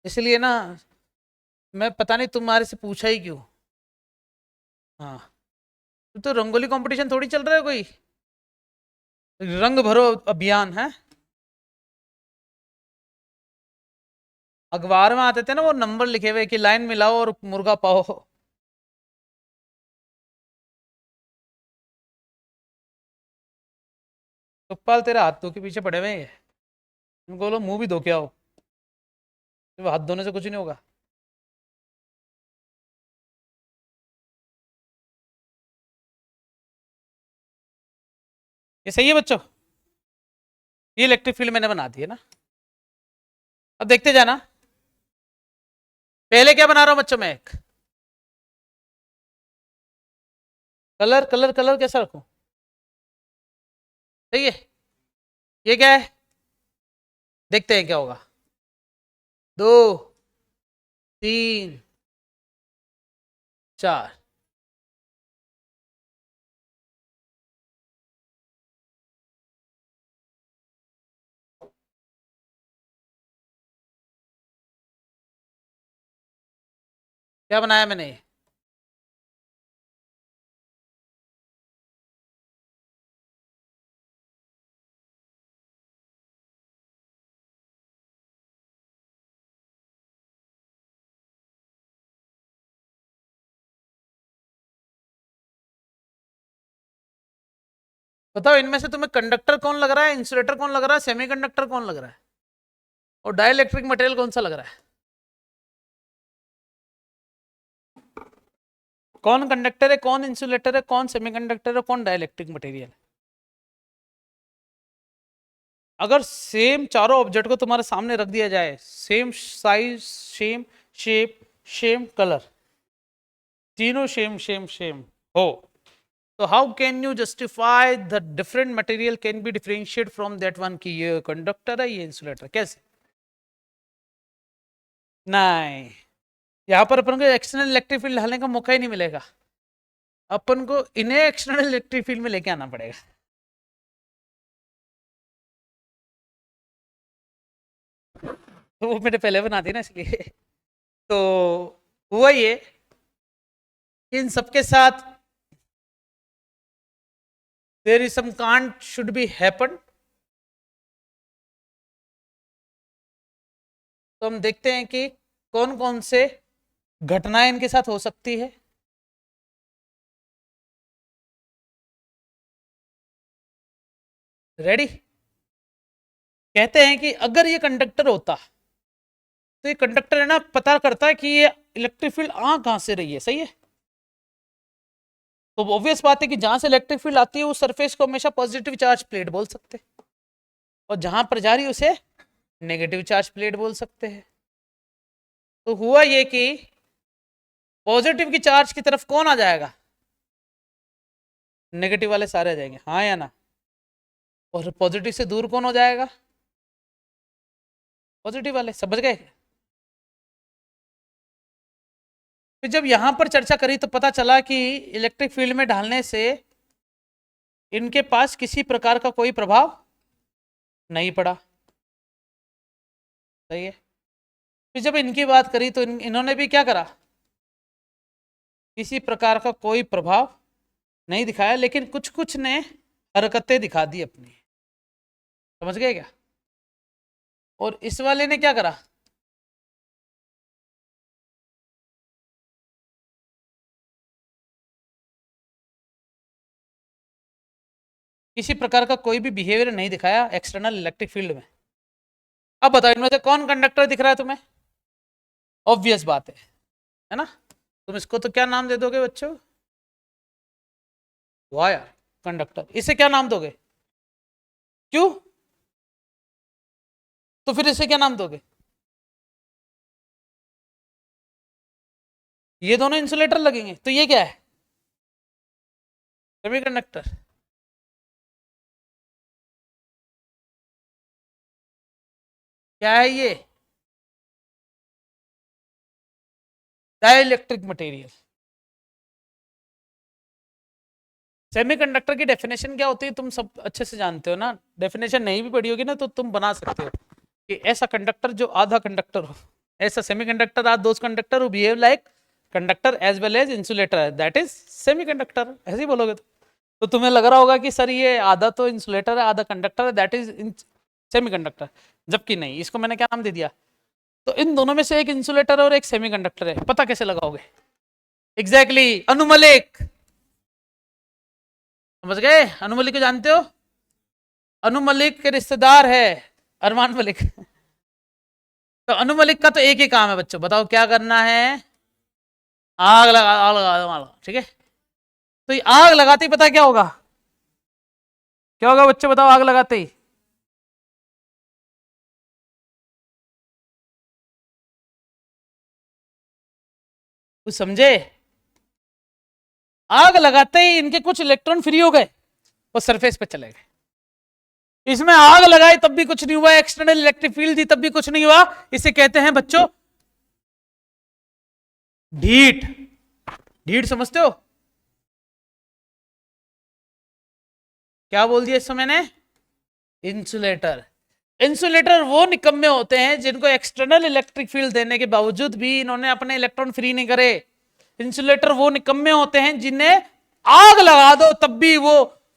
इसलिए ना मैं पता नहीं तुम्हारे से पूछा ही क्यों। हाँ, तो रंगोली कंपटीशन थोड़ी चल रहा है कोई, रंग भरो अभियान है। अखबार में आते थे ना वो नंबर लिखे हुए कि लाइन मिलाओ और मुर्गा पाओ। सुखपाल तेरा हाथ धो के पीछे पड़े हुए हैं, उनको बोलो मुंह भी धो के आओ, सिर्फ हाथ धोने से कुछ नहीं होगा। ये सही है बच्चों? ये इलेक्ट्रिक फील्ड मैंने बना दी है ना। अब देखते जाना, पहले क्या बना रहा हूं बच्चों मैं, एक कलर कलर कलर कैसा रखूं? सही है। ये क्या है? देखते हैं क्या होगा। दो, तीन, चार। क्या बनाया मैंने? बताओ इनमें से तुम्हें कंडक्टर कौन लग रहा है, इंसुलेटर कौन लग रहा है, सेमीकंडक्टर कौन लग रहा है, और डाइलेक्ट्रिक मटेरियल कौन सा लग रहा है? कौन कंडक्टर है, कौन इंसुलेटर है, कौन सेमीकंडक्टर है, कौन डाइलेक्ट्रिक मटेरियल है? अगर सेम चारों ऑब्जेक्ट को तुम्हारे सामने रख दिया जाए, same size, same shape, same colour, तीनों सेम सेम सेम हो, तो how can you justify the different material can be differentiate from that one की ये कंडक्टर है ये इंसुलेटर? कैसे? नहीं, यहां पर अपन को एक्सटर्नल इलेक्ट्रिक फील्ड डालने का मौका ही नहीं मिलेगा, अपन को इन्हें एक्सटर्नल इलेक्ट्रिक फील्ड में लेके आना पड़ेगा। तो वो मैंने पहले बना दी ना इसलिए। तो हुआ ये, इन सबके साथ देयर इज सम कांड शुड बी हैपन। तो हम देखते हैं कि कौन कौन से घटनाएं इनके साथ हो सकती है। रेडी? कहते हैं कि अगर ये कंडक्टर होता, तो ये कंडक्टर है ना पता करता है कि ये इलेक्ट्रिक फील्ड आ कहां से रही है। सही है? तो ऑब्वियस बात है कि जहां से इलेक्ट्रिक फील्ड आती है उस सरफेस को हमेशा पॉजिटिव चार्ज प्लेट बोल सकते हैं, और जहां पर जा रही है उसे नेगेटिव चार्ज प्लेट बोल सकते हैं। तो हुआ ये कि पॉजिटिव की चार्ज की तरफ कौन आ जाएगा? नेगेटिव वाले सारे आ जाएंगे, हाँ या ना? और पॉजिटिव से दूर कौन हो जाएगा? पॉजिटिव वाले। समझ गए? फिर जब यहां पर चर्चा करी तो पता चला कि इलेक्ट्रिक फील्ड में ढालने से इनके पास किसी प्रकार का कोई प्रभाव नहीं पड़ा। सही है? फिर जब इनकी बात करी तो इन्होंने भी क्या करा, किसी प्रकार का कोई प्रभाव नहीं दिखाया, लेकिन कुछ कुछ ने हरकतें दिखा दी अपनी। समझ गए क्या? और इस वाले ने क्या करा, किसी प्रकार का कोई भी बिहेवियर नहीं दिखाया एक्सटर्नल इलेक्ट्रिक फील्ड में। अब बताओ इनमें से कौन कंडक्टर दिख रहा है तुम्हें? ऑब्वियस बात है ना? तुम इसको तो क्या नाम दे दोगे बच्चों? Wire, conductor. इसे क्या नाम दोगे? क्यों? तो फिर इसे क्या नाम दोगे? ये दोनों इंसुलेटर लगेंगे, तो ये क्या है? सेमीकंडक्टर। क्या है ये? Dielectric material. सेमीकंडक्टर की डेफिनेशन क्या होती है तुम सब अच्छे से जानते हो ना? डेफिनेशन नहीं भी पढ़ी होगी ना तो तुम बना सकते हो कि ऐसा कंडक्टर जो आधा कंडक्टर हो, ऐसा semiconductor are those conductor who behave like conductor as well as insulator, that is semiconductor. ऐसे ही बोलोगे तो तुम्हें लग रहा होगा कि सर ये आधा तो इंसुलेटर है आधा कंडक्टर है, दैट इज सेमीकंडक्टर। जबकि नहीं, इसको मैंने क्या नाम दे दिया? तो इन दोनों में से एक इंसुलेटर और एक सेमीकंडक्टर है, पता कैसे लगाओगे? Exactly exactly, Anu Malik. समझ गए? अनु मलिक को जानते हो? अनु मलिक के रिश्तेदार है अरमान मलिक। तो अनु मलिक का तो एक ही काम है बच्चों, बताओ क्या करना है? आग लगा, आग लगा, आग लगा, ठीक है? तो ये आग लगाते ही पता क्या होगा? क्या होगा बच्चों बताओ आग लगाते ही? कुछ समझे? आग लगाते ही इनके कुछ इलेक्ट्रॉन फ्री हो गए और सरफेस पे चले गए। इसमें आग लगाई तब भी कुछ नहीं हुआ, एक्सटर्नल इलेक्ट्रिक फील्ड थी तब भी कुछ नहीं हुआ। इसे कहते हैं बच्चों ढीठ। ढीठ समझते हो? क्या बोल दिया इसमें मैंने? इंसुलेटर। इंसुलेटर वो निकम्मे होते हैं जिनको एक्सटर्नल इलेक्ट्रिक फील्ड देने के बावजूद भी इन्होंने अपने इलेक्ट्रॉन फ्री नहीं करे। इंसुलेटर वो निकम्मे होते हैं जिन्हें आग लगा दो तब भी वो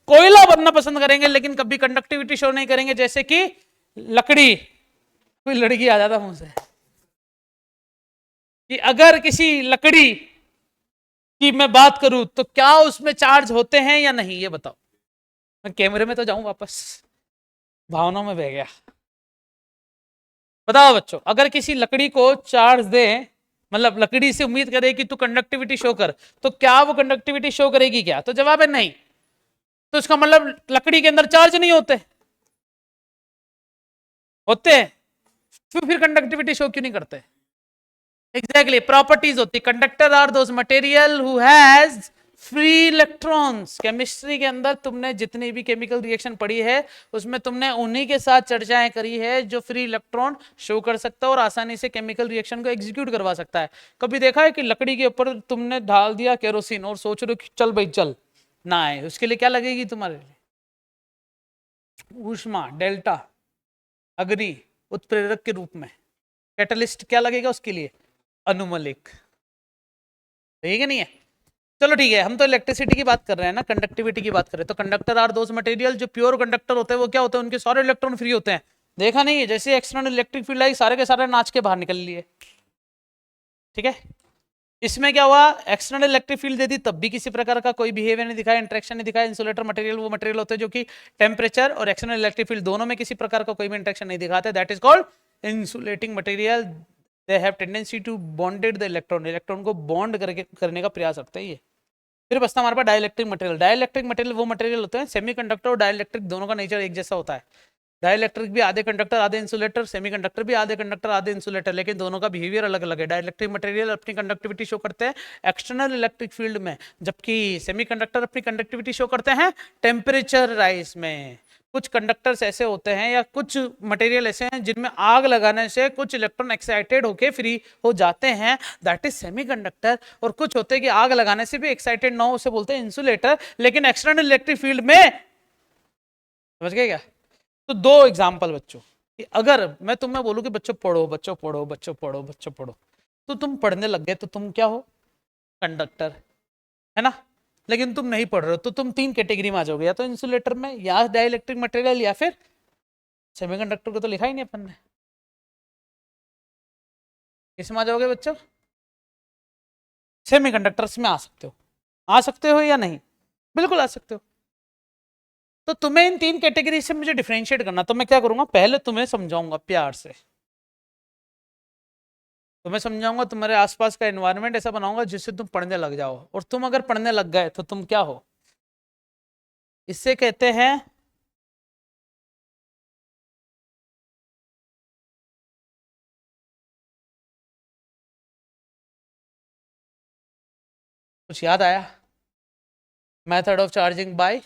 कोयला बनना पसंद करेंगे लेकिन कभी कंडक्टिविटी शो नहीं करेंगे, जैसे कि लकड़ी। कोई लड़की आ जाता मुंह से कि अगर किसी लकड़ी की मैं बात करूं तो क्या उसमें चार्ज होते हैं या नहीं, ये बताओ। मैं कैमरे में तो जाऊं वापस, भावनाओं में बह गया। बताओ बच्चों, अगर किसी लकड़ी को चार्ज दे, मतलब लकड़ी से उम्मीद करे कि तू कंडक्टिविटी शो कर, तो क्या वो कंडक्टिविटी शो करेगी क्या? तो जवाब है नहीं। तो इसका मतलब लकड़ी के अंदर चार्ज नहीं होते? होते हैं। तो फिर कंडक्टिविटी शो क्यों नहीं करते? एग्जैक्टली प्रॉपर्टीज होती। Conductor are those material who has free electrons. Chemistry के अंदर तुमने जितनी भी केमिकल रिएक्शन पढ़ी है उसमें तुमने उन्हीं के साथ चर्चाएं करी है जो फ्री इलेक्ट्रॉन शो कर सकता है और आसानी से केमिकल रिएक्शन को एग्जीक्यूट करवा सकता है। कभी देखा है कि लकड़ी के ऊपर तुमने डाल दिया केरोसिन और सोच रहे हो कि चल भाई चल ना आए, उसके लिए क्या लगेगी तुम्हारे लिए? ऊष्मा, डेल्टा, अग्नि, उत्प्रेरक के रूप में। कैटलिस्ट क्या लगेगा उसके लिए? अनुमलिक। ठीक है नहीं है? चलो ठीक है, हम तो इलेक्ट्रिसिटी की बात कर रहे हैं ना, कंडक्टिविटी की बात कर रहे हैं। तो कंडक्टर आर दोज मटेरियल, जो प्योर कंडक्टर होते हैं वो क्या होते हैं? उनके सारे इलेक्ट्रॉन फ्री होते हैं। देखा नहीं है जैसे एक्सटर्नल इलेक्ट्रिक फील्ड आई सारे के सारे नाच के बाहर निकल लिए। ठीक है? इसमें क्या हुआ? एक्सटर्नल इलेक्ट्रिक फील्ड दे दी तब भी किसी प्रकार का कोई बिहेवियर नहीं दिखाया, इंटरेक्शन नहीं दिखाया। इंसुलेटर मटेरियल वो मटेरियल होते हैं जो कि टेम्परेचर और एक्सटर्नल इलेक्ट्रिक फील्ड दोनों में किसी प्रकार का कोई भी इंटरेक्शन नहीं दिखाते, that is called insulating material. They have tendency to bonded the electron, electron को बॉन्ड करने का प्रयास करते हैं ये। फिर बचता हमारे पास डाइलेक्ट्रिक मटेरियल। डाइलेक्ट्रिक मटेरियल वो मटेरियल होते हैं, सेमीकंडक्टर और डाइलेक्ट्रिक दोनों का नेचर एक जैसा होता है। डाइलेक्ट्रिक भी आधे कंडक्टर आधे इंसुलेटर, सेमीकंडक्टर भी आधे कंडक्टर आधे इंसुलेटर, लेकिन दोनों का बिहेवियर अलग अलग है। डाइलेक्ट्रिक मटेरियल अपनी कंडक्टिविटी शो करते हैं एक्सटर्नल इलेक्ट्रिक फील्ड में, जबकि सेमीकंडक्टर अपनी कंडक्टिविटी शो करते हैं टेम्परेचर राइज में। कुछ कंडक्टर्स ऐसे होते हैं या कुछ मटेरियल ऐसे हैं जिनमें आग लगाने से कुछ इलेक्ट्रॉन एक्साइटेड होके फ्री हो जाते हैं, दैट इज सेमीकंडक्टर। और कुछ होते हैं कि आग लगाने से भी एक्साइटेड ना हो, उसे बोलते हैं इंसुलेटर। लेकिन एक्सटर्नल इलेक्ट्रिक फील्ड में, समझ गए क्या? तो दो एग्जाम्पल बच्चों कि अगर मैं तुम्हें बोलूं कि बच्चों पढ़ो बच्चों पढ़ो बच्चों पढ़ो बच्चों पढ़ो, तो तुम पढ़ने लग गए तो तुम क्या हो? कंडक्टर, है ना? लेकिन तुम नहीं पढ़ रहे हो तो तुम तीन कैटेगरी में आ जाओगे, या तो इंसुलेटर में, या डाइलेक्ट्रिक मटेरियल, या फिर सेमीकंडक्टर को तो लिखा ही नहीं अपन ने। किस में आ जाओगे बच्चों? सेमीकंडक्टर्स में आ सकते हो। आ सकते हो या नहीं? बिल्कुल आ सकते हो। तो तुम्हें इन 3 कैटेगरी से मुझे डिफरेंशिएट करना, तो मैं क्या करूंगा, पहले तुम्हें समझाऊंगा प्यार से, तुम्हें समझाऊंगा, तुम्हारे आसपास का एनवायरनमेंट ऐसा बनाऊंगा जिससे तुम पढ़ने लग जाओ, और तुम अगर पढ़ने लग गए तो तुम क्या हो, इससे कहते हैं कुछ याद आया, method of charging by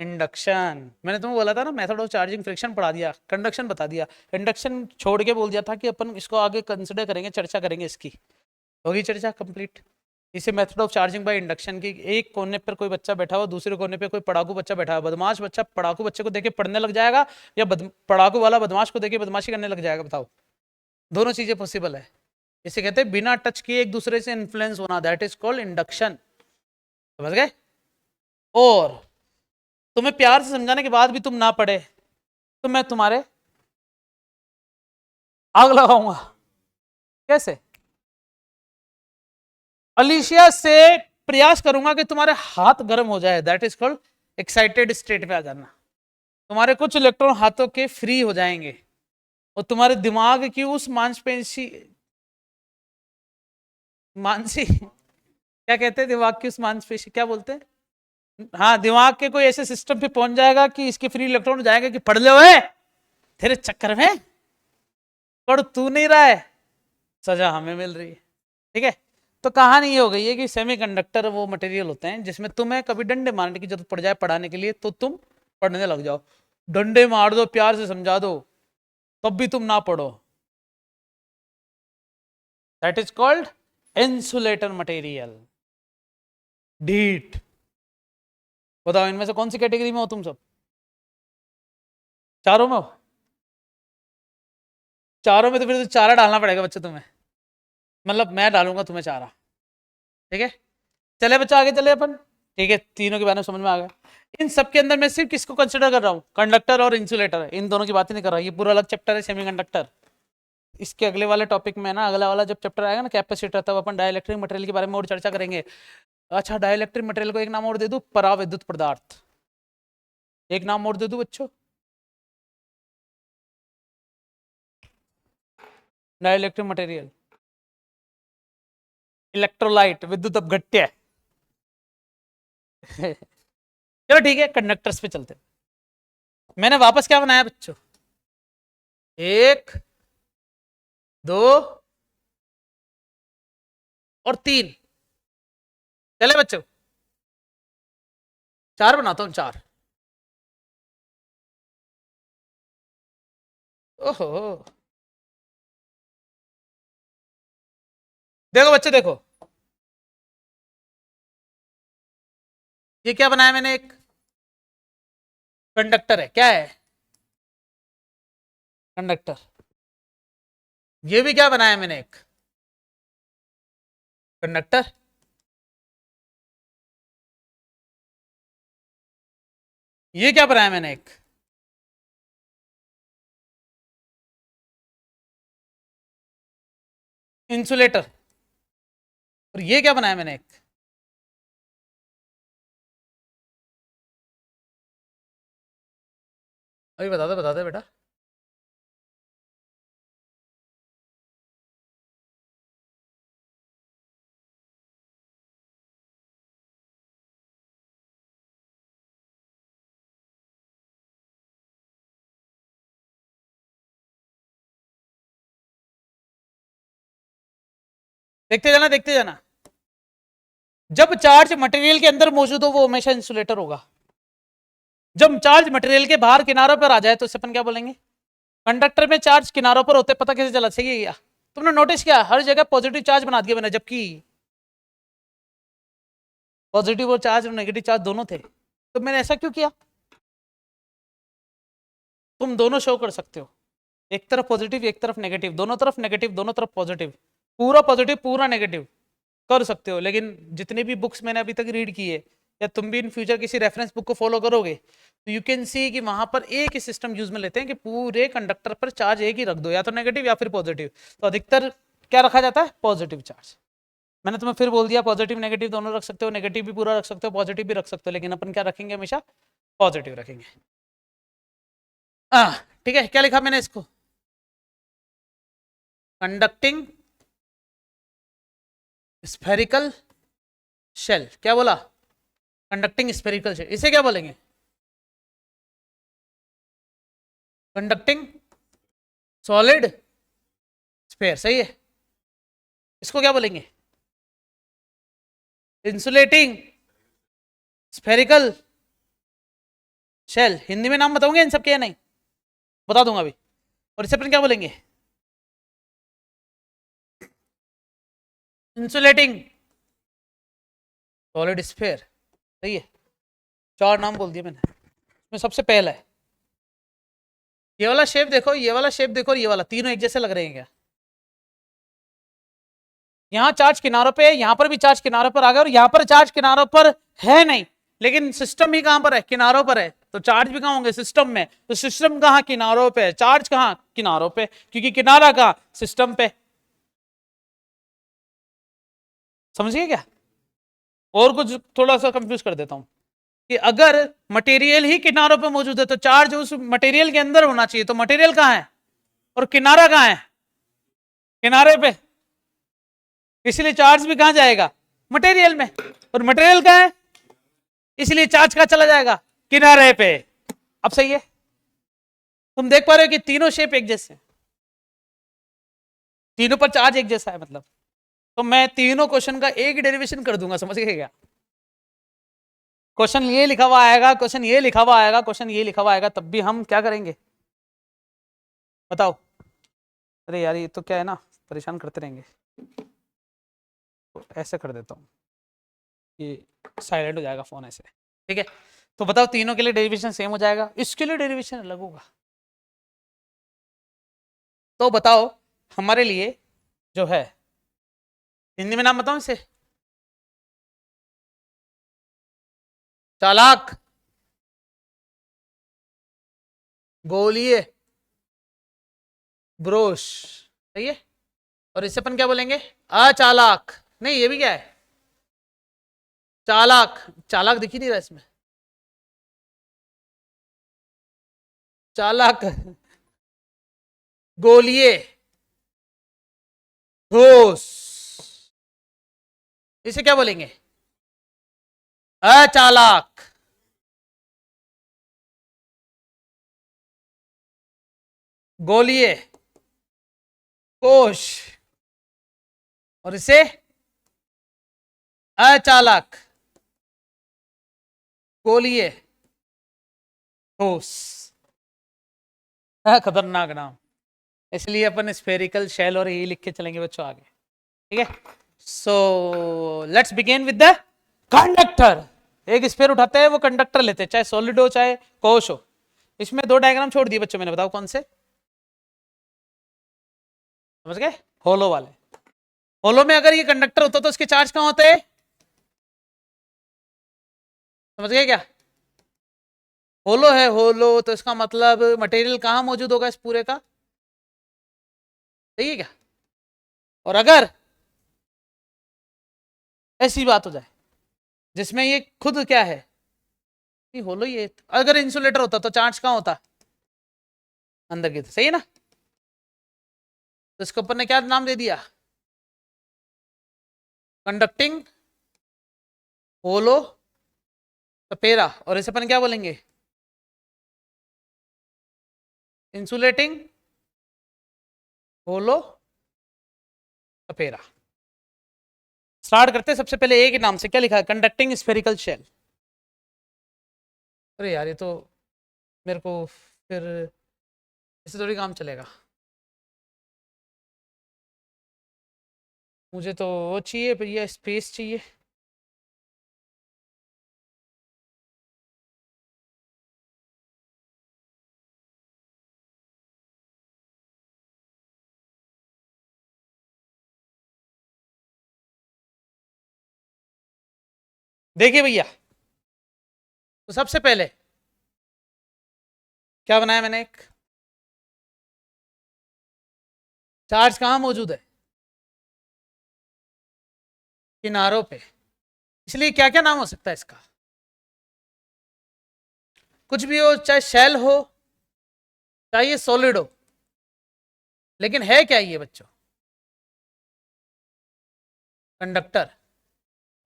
induction. मैंने तुम्हें बोला था ना, मेथड ऑफ चार्जिंग फ्रिक्शन पढ़ा दिया, कंडक्शन बता दिया, इंडक्शन छोड़ के बोल दिया था कि अपन इसको आगे कंसिडर करेंगे, चर्चा करेंगे, इसकी होगी चर्चा कंप्लीट। इसे method of charging by induction की, एक कोने पर कोई बच्चा बैठा हुआ, दूसरे कोने पे कोई पढ़ाकू बच्चा बैठा हुआ, बदमाश बच्चा पढ़ाकू बच्चे को देखे पढ़ने लग जाएगा, या पढ़ाकू वाला बदमाश को देखे बदमाशी करने लग जाएगा, बताओ, दोनों चीजें पॉसिबल है। इसे कहते हैं बिना टच किए एक दूसरे से इन्फ्लुएंस होना, दैट इज कॉल्ड इंडक्शन, समझ गए। और तुम्हें प्यार से समझाने के बाद भी तुम ना पढ़े तो मैं तुम्हारे आग लगाऊंगा। कैसे? अलीशिया से प्रयास करूंगा कि तुम्हारे हाथ गर्म हो जाए, that is called excited state पे आ जाना, तुम्हारे कुछ इलेक्ट्रॉन हाथों के फ्री हो जाएंगे, और तुम्हारे दिमाग की उस मांसपेशी मानसी क्या कहते हैं, दिमाग की उस मांसपेशी क्या बोलते हैं, हाँ, दिमाग के कोई ऐसे सिस्टम पे पहुंच जाएगा कि इसके फ्री इलेक्ट्रॉन हो जाएगा कि पढ़ ले ओए, तेरे चक्कर में पढ़ तू नहीं रहा है, सजा हमें मिल रही है। ठीक है, तो कहानी ये हो गई है कि सेमीकंडक्टर वो मटेरियल होते हैं जिसमें तुम्हें कभी डंडे मारने की जरूरत पड़ जाए पढ़ाने के लिए तो तुम पढ़ने लग जाओ, डंडे मार दो, प्यार से समझा दो, तब भी तुम ना पढ़ो, that is called insulator material, डीट। बताओ इनमें से कौन सी कैटेगरी में हो तुम सब, चारों में हो? चारों में तो फिर तो चारा डालना पड़ेगा बच्चे तुम्हें, मतलब मैं डालूंगा तुम्हें चारा, ठीक है। चले बच्चा आगे चले अपन, ठीक है, तीनों के बारे में समझ में आ गया। इन सब के अंदर मैं सिर्फ किसको कंसिडर कर रहा हूँ, कंडक्टर और इंसुलेटर, इन दोनों की बात ही नहीं कर रहा, ये पूरा अलग चैप्टर है सेमीकंडक्टर। इसके अगले वाले टॉपिक में ना, अगला वाला जब चैप्टर आएगा ना कैपेसिटर, तब अपन डाइलेक्ट्रिक मटेरियल के बारे में और चर्चा करेंगे। अच्छा, डाइलेक्ट्रिक मटेरियल को एक नाम और दे दूं, पराविद्युत पदार्थ, एक नाम और दे दूं बच्चों, डाइलेक्ट्रिक मटेरियल, इलेक्ट्रोलाइट, विद्युत अपघट्य। चलो ठीक है, कंडक्टर्स पे चलते। मैंने वापस क्या बनाया बच्चों, 1 2 और 3, चले बच्चों, 4 बनाता हूं, 4। ओहो, देखो बच्चे देखो, ये क्या बनाया मैंने, एक कंडक्टर है, क्या है, कंडक्टर। ये भी क्या बनाया मैंने, एक कंडक्टर। ये क्या बनाया मैंने, एक इंसुलेटर। और ये क्या बनाया मैंने, एक अभी बता दे बेटा। देखते जाना देखते जाना, जब चार्ज मटेरियल के अंदर मौजूद हो वो हमेशा इंसुलेटर होगा, जब चार्ज मटेरियल के बाहर किनारों पर आ जाए तो अपन क्या बोलेंगे, कंडक्टर में चार्ज किनारों पर होते, पता कैसे चला, सही है क्या? तुमने नोटिस किया हर जगह पॉजिटिव चार्ज बना दिया मैंने, जबकि पॉजिटिव और चार्ज और नेगेटिव चार्ज दोनों थे, तो मैंने ऐसा क्यों किया? तुम दोनों शो कर सकते हो, एक तरफ पॉजिटिव एक तरफ नेगेटिव, दोनों तरफ नेगेटिव दोनों तरफ पॉजिटिव, पूरा पॉजिटिव पूरा नेगेटिव कर सकते हो। लेकिन जितनी भी बुक्स मैंने अभी तक रीड की है, या तुम भी इन फ्यूचर किसी रेफरेंस बुक को फॉलो करोगे तो यू कैन सी कि वहां पर एक ही सिस्टम यूज में लेते हैं कि पूरे कंडक्टर पर चार्ज एक ही रख दो, या तो नेगेटिव या फिर पॉजिटिव, तो अधिकतर क्या रखा जाता है, पॉजिटिव चार्ज। मैंने तुम्हें फिर बोल दिया पॉजिटिव नेगेटिव दोनों रख सकते हो, नेगेटिव भी पूरा रख सकते हो, पॉजिटिव भी रख सकते हो, लेकिन अपन क्या रखेंगे हमेशा, पॉजिटिव रखेंगे। ठीक है, क्या लिखा मैंने इसको, कंडक्टिंग स्फेरिकल शेल, क्या बोला, कंडक्टिंग स्फेरिकल शेल, इसे क्या बोलेंगे, कंडक्टिंग सॉलिड स्फेयर, सही है। इसको क्या बोलेंगे, इंसुलेटिंग स्फेरिकल शेल। हिंदी में नाम बताऊंगे इन सब के या नहीं, बता दूंगा अभी। और इसे अपन क्या बोलेंगे, इंसुलेटिंग सॉलिड स्फेयर, सही है। 4 नाम बोल दिए मैंने। इसमें सबसे पहला है ये वाला शेप देखो, ये वाला शेप देखो, और ये वाला, तीनों एक जैसे लग रहे हैं क्या, यहाँ चार्ज किनारों पे है, यहाँ पर भी चार्ज किनारों पर आ गया, और यहाँ पर चार्ज किनारों पर है नहीं, लेकिन सिस्टम ही कहां पर है, किनारों पर है, तो चार्ज भी कहां होंगे, सिस्टम में। तो सिस्टम कहां, किनारों पे, चार्ज कहां, किनारों पे, क्योंकि किनारा कहां, सिस्टम पे। समझिए क्या, और कुछ थोड़ा सा कंफ्यूज कर देता हूं कि अगर मटेरियल ही किनारों पे मौजूद है तो चार्ज उस मटेरियल के अंदर होना चाहिए, तो मटेरियल कहां है और किनारा कहां है, किनारे पे, इसलिए चार्ज भी कहां जाएगा, मटेरियल में, और मटेरियल कहां है, इसलिए चार्ज कहां चला जाएगा, किनारे पे। अब सही है, तुम देख पा रहे हो कि तीनों शेप एक जैसे, तीनों पर चार्ज एक जैसा है, मतलब तो मैं तीनों क्वेश्चन का एक ही डेरिवेशन कर दूंगा, समझ गए क्या, क्वेश्चन ये लिखा हुआ आएगा, क्वेश्चन ये लिखा हुआ आएगा, क्वेश्चन ये लिखा हुआ आएगा, तब भी हम क्या करेंगे बताओ। अरे यार ये तो क्या है ना, परेशान करते रहेंगे, तो ऐसे कर देता हूँ, ये साइलेंट हो जाएगा फोन ऐसे, ठीक है। तो बताओ, तीनों के लिए डेरिवेशन सेम हो जाएगा, इसके लिए डेरिवेशन अलग होगा। तो बताओ हमारे लिए जो है, हिंदी में नाम बताओ इसे, चालाक, गोलीय, ब्रोश, सही है। और इसे अपन क्या बोलेंगे, अचालाक, नहीं ये भी क्या है, चालाक, चालाक दिख ही नहीं रहा इसमें, चालाक, गोलीय, ठोस, इसे क्या बोलेंगे, अचालाक, गोलीय, कोश, और इसे अचालक, गोलीय, ठोस। खतरनाक नाम, इसलिए अपन स्फेरिकल शेल और ये लिख के चलेंगे बच्चों आगे, ठीक है। So let's begin with the conductor. एक स्फेयर उठाते हैं, वो कंडक्टर लेते हैं, चाहे सॉलिड हो चाहे कोश हो। इसमें 2 डायग्राम छोड़ दिए बच्चों मैंने, बताओ कौन से, समझ गए, होलो वाले। होलो में अगर ये कंडक्टर होता तो इसके चार्ज कहां होते हैं, समझ गए क्या, होलो है, होलो तो इसका मतलब मटेरियल कहां मौजूद होगा इस पूरे का, सही है क्या। और अगर ऐसी बात हो जाए जिसमें ये खुद क्या है, ये होलो ही है, अगर इंसुलेटर होता तो चार्ज कहां होता, अंदर की, सही है ना। तो इसको अपन ने क्या नाम दे दिया, कंडक्टिंग होलो सपेरा, और इसे अपन क्या बोलेंगे, इंसुलेटिंग होलो सपेरा। स्टार्ट करते हैं सबसे पहले एक ही नाम से, क्या लिखा है, कंडक्टिंग स्फेरिकल शेल। अरे यार ये तो मेरे को फिर इससे थोड़ी काम चलेगा, मुझे तो वो चाहिए, फिर ये स्पेस चाहिए। देखिए भैया, तो सबसे पहले क्या बनाया मैंने, एक चार्ज कहां मौजूद है, किनारों पे, इसलिए क्या क्या नाम हो सकता है इसका, कुछ भी हो, चाहे शेल हो चाहे ये सॉलिड हो, लेकिन है क्या ये बच्चों? कंडक्टर।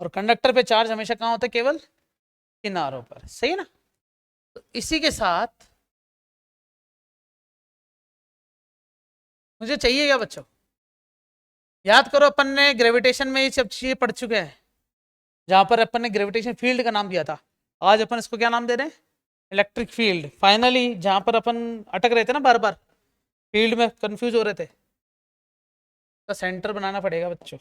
और कंडक्टर पे चार्ज हमेशा कहाँ होता है? केवल किनारों पर, सही है ना? तो इसी के साथ मुझे चाहिए क्या बच्चों? याद करो, अपन ने ग्रेविटेशन में ये सब चीजें पढ़ चुके हैं, जहां पर अपन ने ग्रेविटेशन फील्ड का नाम दिया था। आज अपन इसको क्या नाम दे रहे हैं? Electric field. फाइनली जहां पर अपन अटक रहे थे ना, बार बार फील्ड में कंफ्यूज हो रहे थे, तो सेंटर बनाना पड़ेगा बच्चों।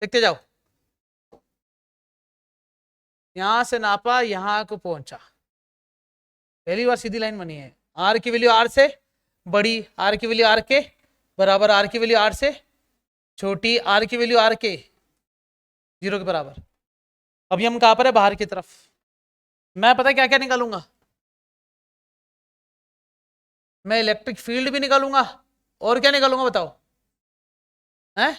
देखते जाओ, यहां से नापा, यहां को पहुंचा, पहली बार सीधी लाइन बनी है। आर की वैल्यू आर से बड़ी, आर की वैल्यू आर के बराबर, आर की वैल्यू आर से छोटी, आर की वैल्यू आर के 0 के बराबर। अभी हम कहां पर है? बाहर की तरफ। मैं पता क्या क्या निकालूंगा? मैं इलेक्ट्रिक फील्ड भी निकालूंगा, और क्या निकालूंगा बताओ? हैं?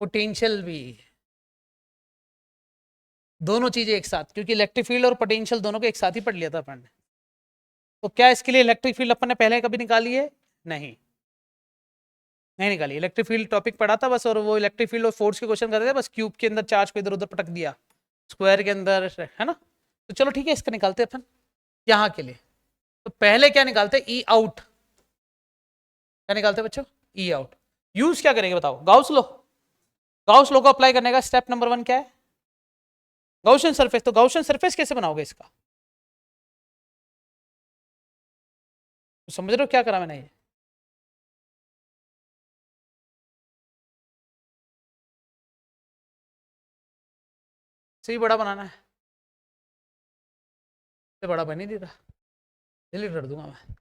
पोटेंशियल भी। दोनों चीजें एक साथ, क्योंकि इलेक्ट्रिक फील्ड और पोटेंशियल दोनों को एक साथ ही पढ़ लिया था अपन ने। तो क्या इसके लिए इलेक्ट्रिक फील्ड अपन ने पहले कभी निकाली है? नहीं, नहीं निकाली। इलेक्ट्रिक फील्ड टॉपिक पढ़ा था बस, और वो इलेक्ट्रिक फील्ड और फोर्स के क्वेश्चन करते थे बस, क्यूब के अंदर चार्ज को इधर उधर पटक दिया, स्क्वायर के अंदर, है ना? तो चलो ठीक है, इसका निकालते अपन यहाँ के लिए। तो पहले क्या निकालते? ई आउट। क्या निकालते बच्चों? ई आउट। यूज क्या करेंगे बताओ? गाउस लो। गाउस लो को अप्लाई करने का स्टेप नंबर 1 क्या है? Gaussian surface. तो गाउसियन सरफेस कैसे बनाओगे इसका? तो समझ रहे हो क्या करा मैंने? ये सही बड़ा बनाना है, तो बड़ा बन ही नहीं रहा, डिलीट कर दूंगा मैं।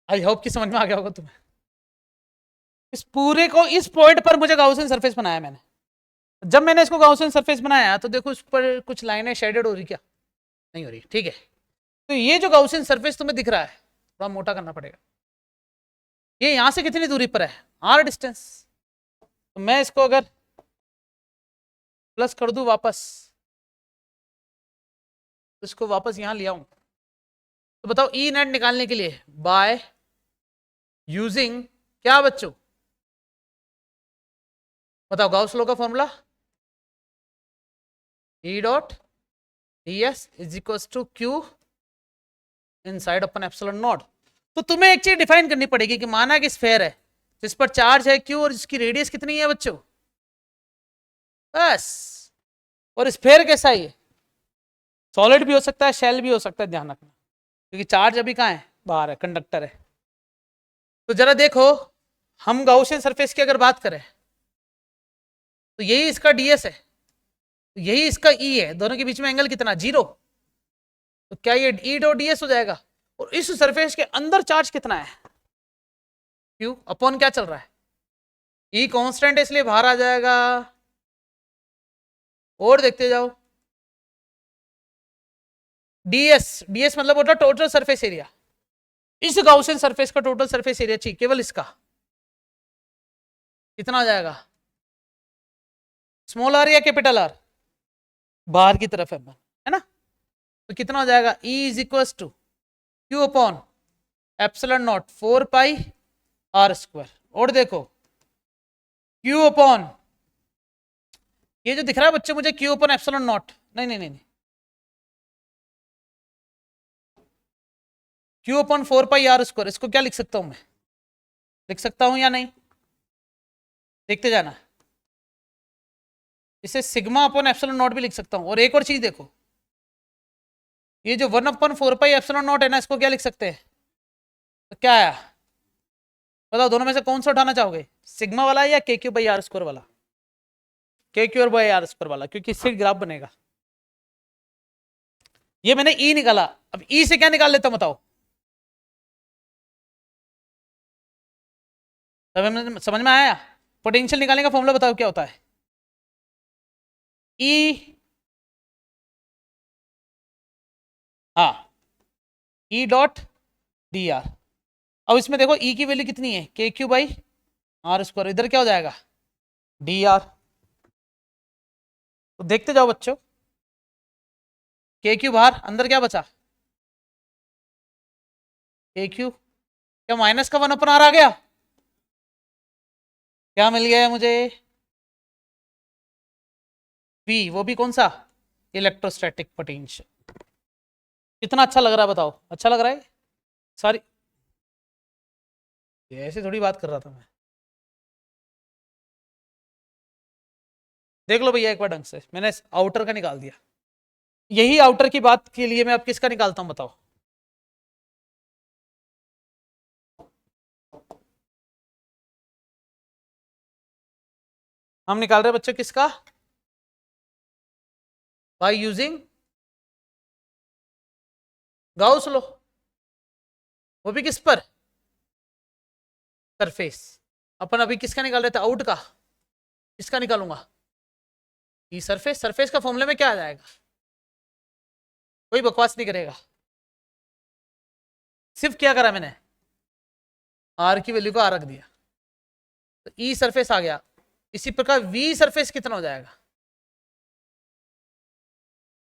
आई होप कि समझ में आ गया होगा तुम्हें। इस पूरे को, इस पॉइंट पर मुझे गाउसियन सरफेस बनाया मैंने। जब मैंने इसको गाउसियन सरफेस बनाया तो देखो इस पर कुछ लाइनें शेडेड हो रही, क्या नहीं हो रही? ठीक है। तो ये जो गाउसियन सरफेस तुम्हें दिख रहा है, थोड़ा मोटा करना पड़ेगा। ये यहां से कितनी दूरी पर है? R distance. तो मैं इसको अगर प्लस कर दूं वापस, तो इसको वापस यहां ले आऊं, तो बताओ ई नेट निकालने के लिए बाय यूजिंग क्या बच्चों? बताओ गाउस लॉ का formula, E dot D S is equal to Q inside upon epsilon naught. तो तुम्हें एक चीज डिफाइन करनी पड़ेगी कि माना कि स्फेयर है जिस पर चार्ज है क्यू, और जिसकी रेडियस कितनी है बच्चों? बस। और स्फेयर कैसा है? ये सॉलिड भी हो सकता है, शेल भी हो सकता है, ध्यान रखना, क्योंकि चार्ज अभी कहाँ है? बाहर है, कंडक्टर है। तो जरा देखो, हम गाउसियन सरफेस की अगर बात करें तो यही इसका डीएस है, तो यही इसका ई है, दोनों के बीच में एंगल कितना? 0। तो क्या ये ई डॉट डीएस हो जाएगा? और इस सरफेस के अंदर चार्ज कितना है? क्यू अपॉन क्या चल रहा है? ई कांस्टेंट है इसलिए बाहर आ जाएगा। और देखते जाओ, डीएस, डीएस मतलब होता है टोटल सरफेस एरिया। इस गाउसियन सरफेस का टोटल सरफेस एरिया चाहिए, केवल इसका कितना आ जाएगा? स्मॉल आर या कैपिटल आर? बाहर की तरफ है ना? तो कितना हो जाएगा? E is equal to Q upon epsilon naught 4 pi R square. और देखो क्यू अपॉन, ये जो दिख रहा है बच्चे मुझे क्यू अपॉन एप्सिलॉन नॉट, नहीं नहीं नहीं, Q upon 4 pi R square, इसको क्या लिख सकता हूं मैं? लिख सकता हूं या नहीं? देखते जाना। इसे सिग्मा अपॉन एप्सिलॉन नॉट भी लिख सकता हूं। और एक और चीज देखो, ये जो 1 अपॉन 4 पाई एप्सिलॉन नॉट है ना, इसको क्या लिख सकते हैं? तो क्या आया बताओ? दोनों में से कौन सा उठाना चाहोगे? सिग्मा वाला या के क्यू बाई आर स्क्वायर वाला? के क्यू बाई आर स्क्वायर वाला, क्योंकि इससे ग्राफ बनेगा। ये मैंने ई निकाला, अब ई से क्या निकाल लेता हूं बताओ? समझ में आया? पोटेंशियल निकालने का फॉर्मूला बताओ क्या होता है? ई, हाँ, ई डॉट डी आर। अब इसमें देखो ई की वैल्यू कितनी है, के क्यू बाई आर स्क्वायर, इधर क्या हो जाएगा डी आर। तो देखते जाओ बच्चों, के क्यू बाहर, अंदर क्या बचा के क्यू, क्या माइनस का 1/r आ गया, क्या मिल गया है मुझे V, वो भी कौन सा इलेक्ट्रोस्टैटिक पोटेंशियल। कितना अच्छा लग रहा है बताओ, अच्छा लग रहा है सॉरी, ऐसे थोड़ी बात कर रहा था मैं। देख लो भैया एक बार ढंग से, मैंने आउटर का निकाल दिया। यही आउटर की बात के लिए मैं अब किसका निकालता हूं बताओ, हम निकाल रहे हैं बच्चों किसका, बाय यूजिंग गाउस लॉ, वो भी किस पर सरफेस। अपन अभी किसका निकाल रहे थे आउट का, किसका निकालूंगा ई सरफेस। सरफेस का फॉर्मूले में क्या आ जाएगा, कोई बकवास नहीं करेगा, सिर्फ क्या करा मैंने आर की वैल्यू को आर रख दिया, तो ई सरफेस आ गया। इसी प्रकार वी सरफेस कितना हो जाएगा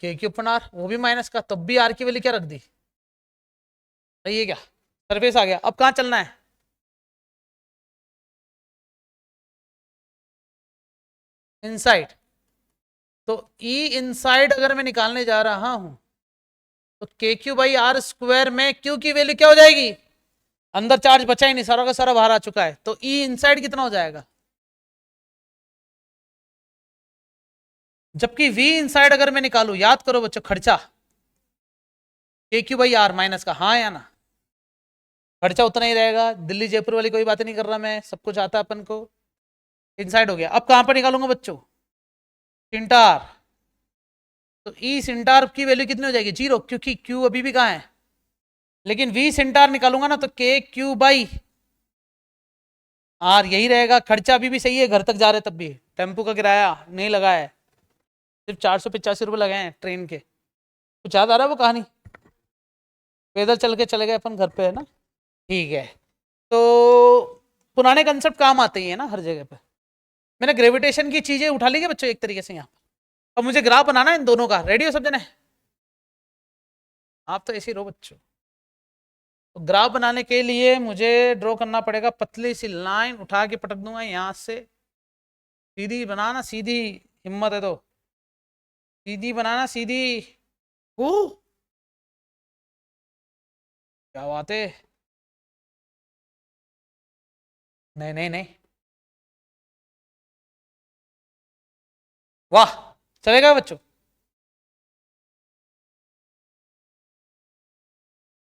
के क्यू अपन आर, वो भी माइनस का, तब भी आर की वैल्यू क्या रख दी, सही है क्या, सरफेस आ गया। अब कहां चलना है, इनसाइड। तो ई इनसाइड अगर मैं निकालने जा रहा हूं तो K Q by are square में क्यू की वैल्यू क्या हो जाएगी, अंदर चार्ज बचा ही नहीं, सारा का सारा बाहर आ चुका है, तो ई इनसाइड कितना हो जाएगा, जबकि वी इनसाइड अगर मैं निकालू, याद करो बच्चों खर्चा के क्यू बाई आर माइनस का, हाँ या ना, खर्चा उतना ही रहेगा, दिल्ली जयपुर वाली कोई बात नहीं कर रहा मैं, सब कुछ आता है अपन को। इनसाइड हो गया, अब कहां पर निकालूंगा बच्चों सिंटार, तो ई सिंटार की वैल्यू कितनी हो जाएगी 0, क्योंकि क्यू अभी भी कहां है, लेकिन वी सिंटार निकालूंगा ना तो के क्यू बाई आर यही रहेगा। खर्चा अभी भी सही है, घर तक जा रहे तब भी, टेम्पो का किराया नहीं लगा है, सिर्फ 485 रुपये लगाए हैं ट्रेन के। कुछ याद आ रहा है वो कहानी, पैदल चल के चले गए अपन घर पे, है ना, ठीक है। तो पुराने कंसेप्ट काम आते ही है ना हर जगह पे। मैंने ग्रेविटेशन की चीजें उठा ली है बच्चों एक तरीके से यहाँ पर। अब मुझे ग्राफ बनाना है इन दोनों का, रेडी हो सब जने, आप तो ऐसे ही रहो बच्चों। तो ग्राफ बनाने के लिए मुझे ड्रॉ करना पड़ेगा, पतली सी लाइन उठा के पटक दूंगा यहाँ से, सीधी बनाना, सीधी, हिम्मत है तो सीधी बनाना, सीधी। ओ क्या बात है, नहीं नहीं नहीं, वाह, चलेगा बच्चों।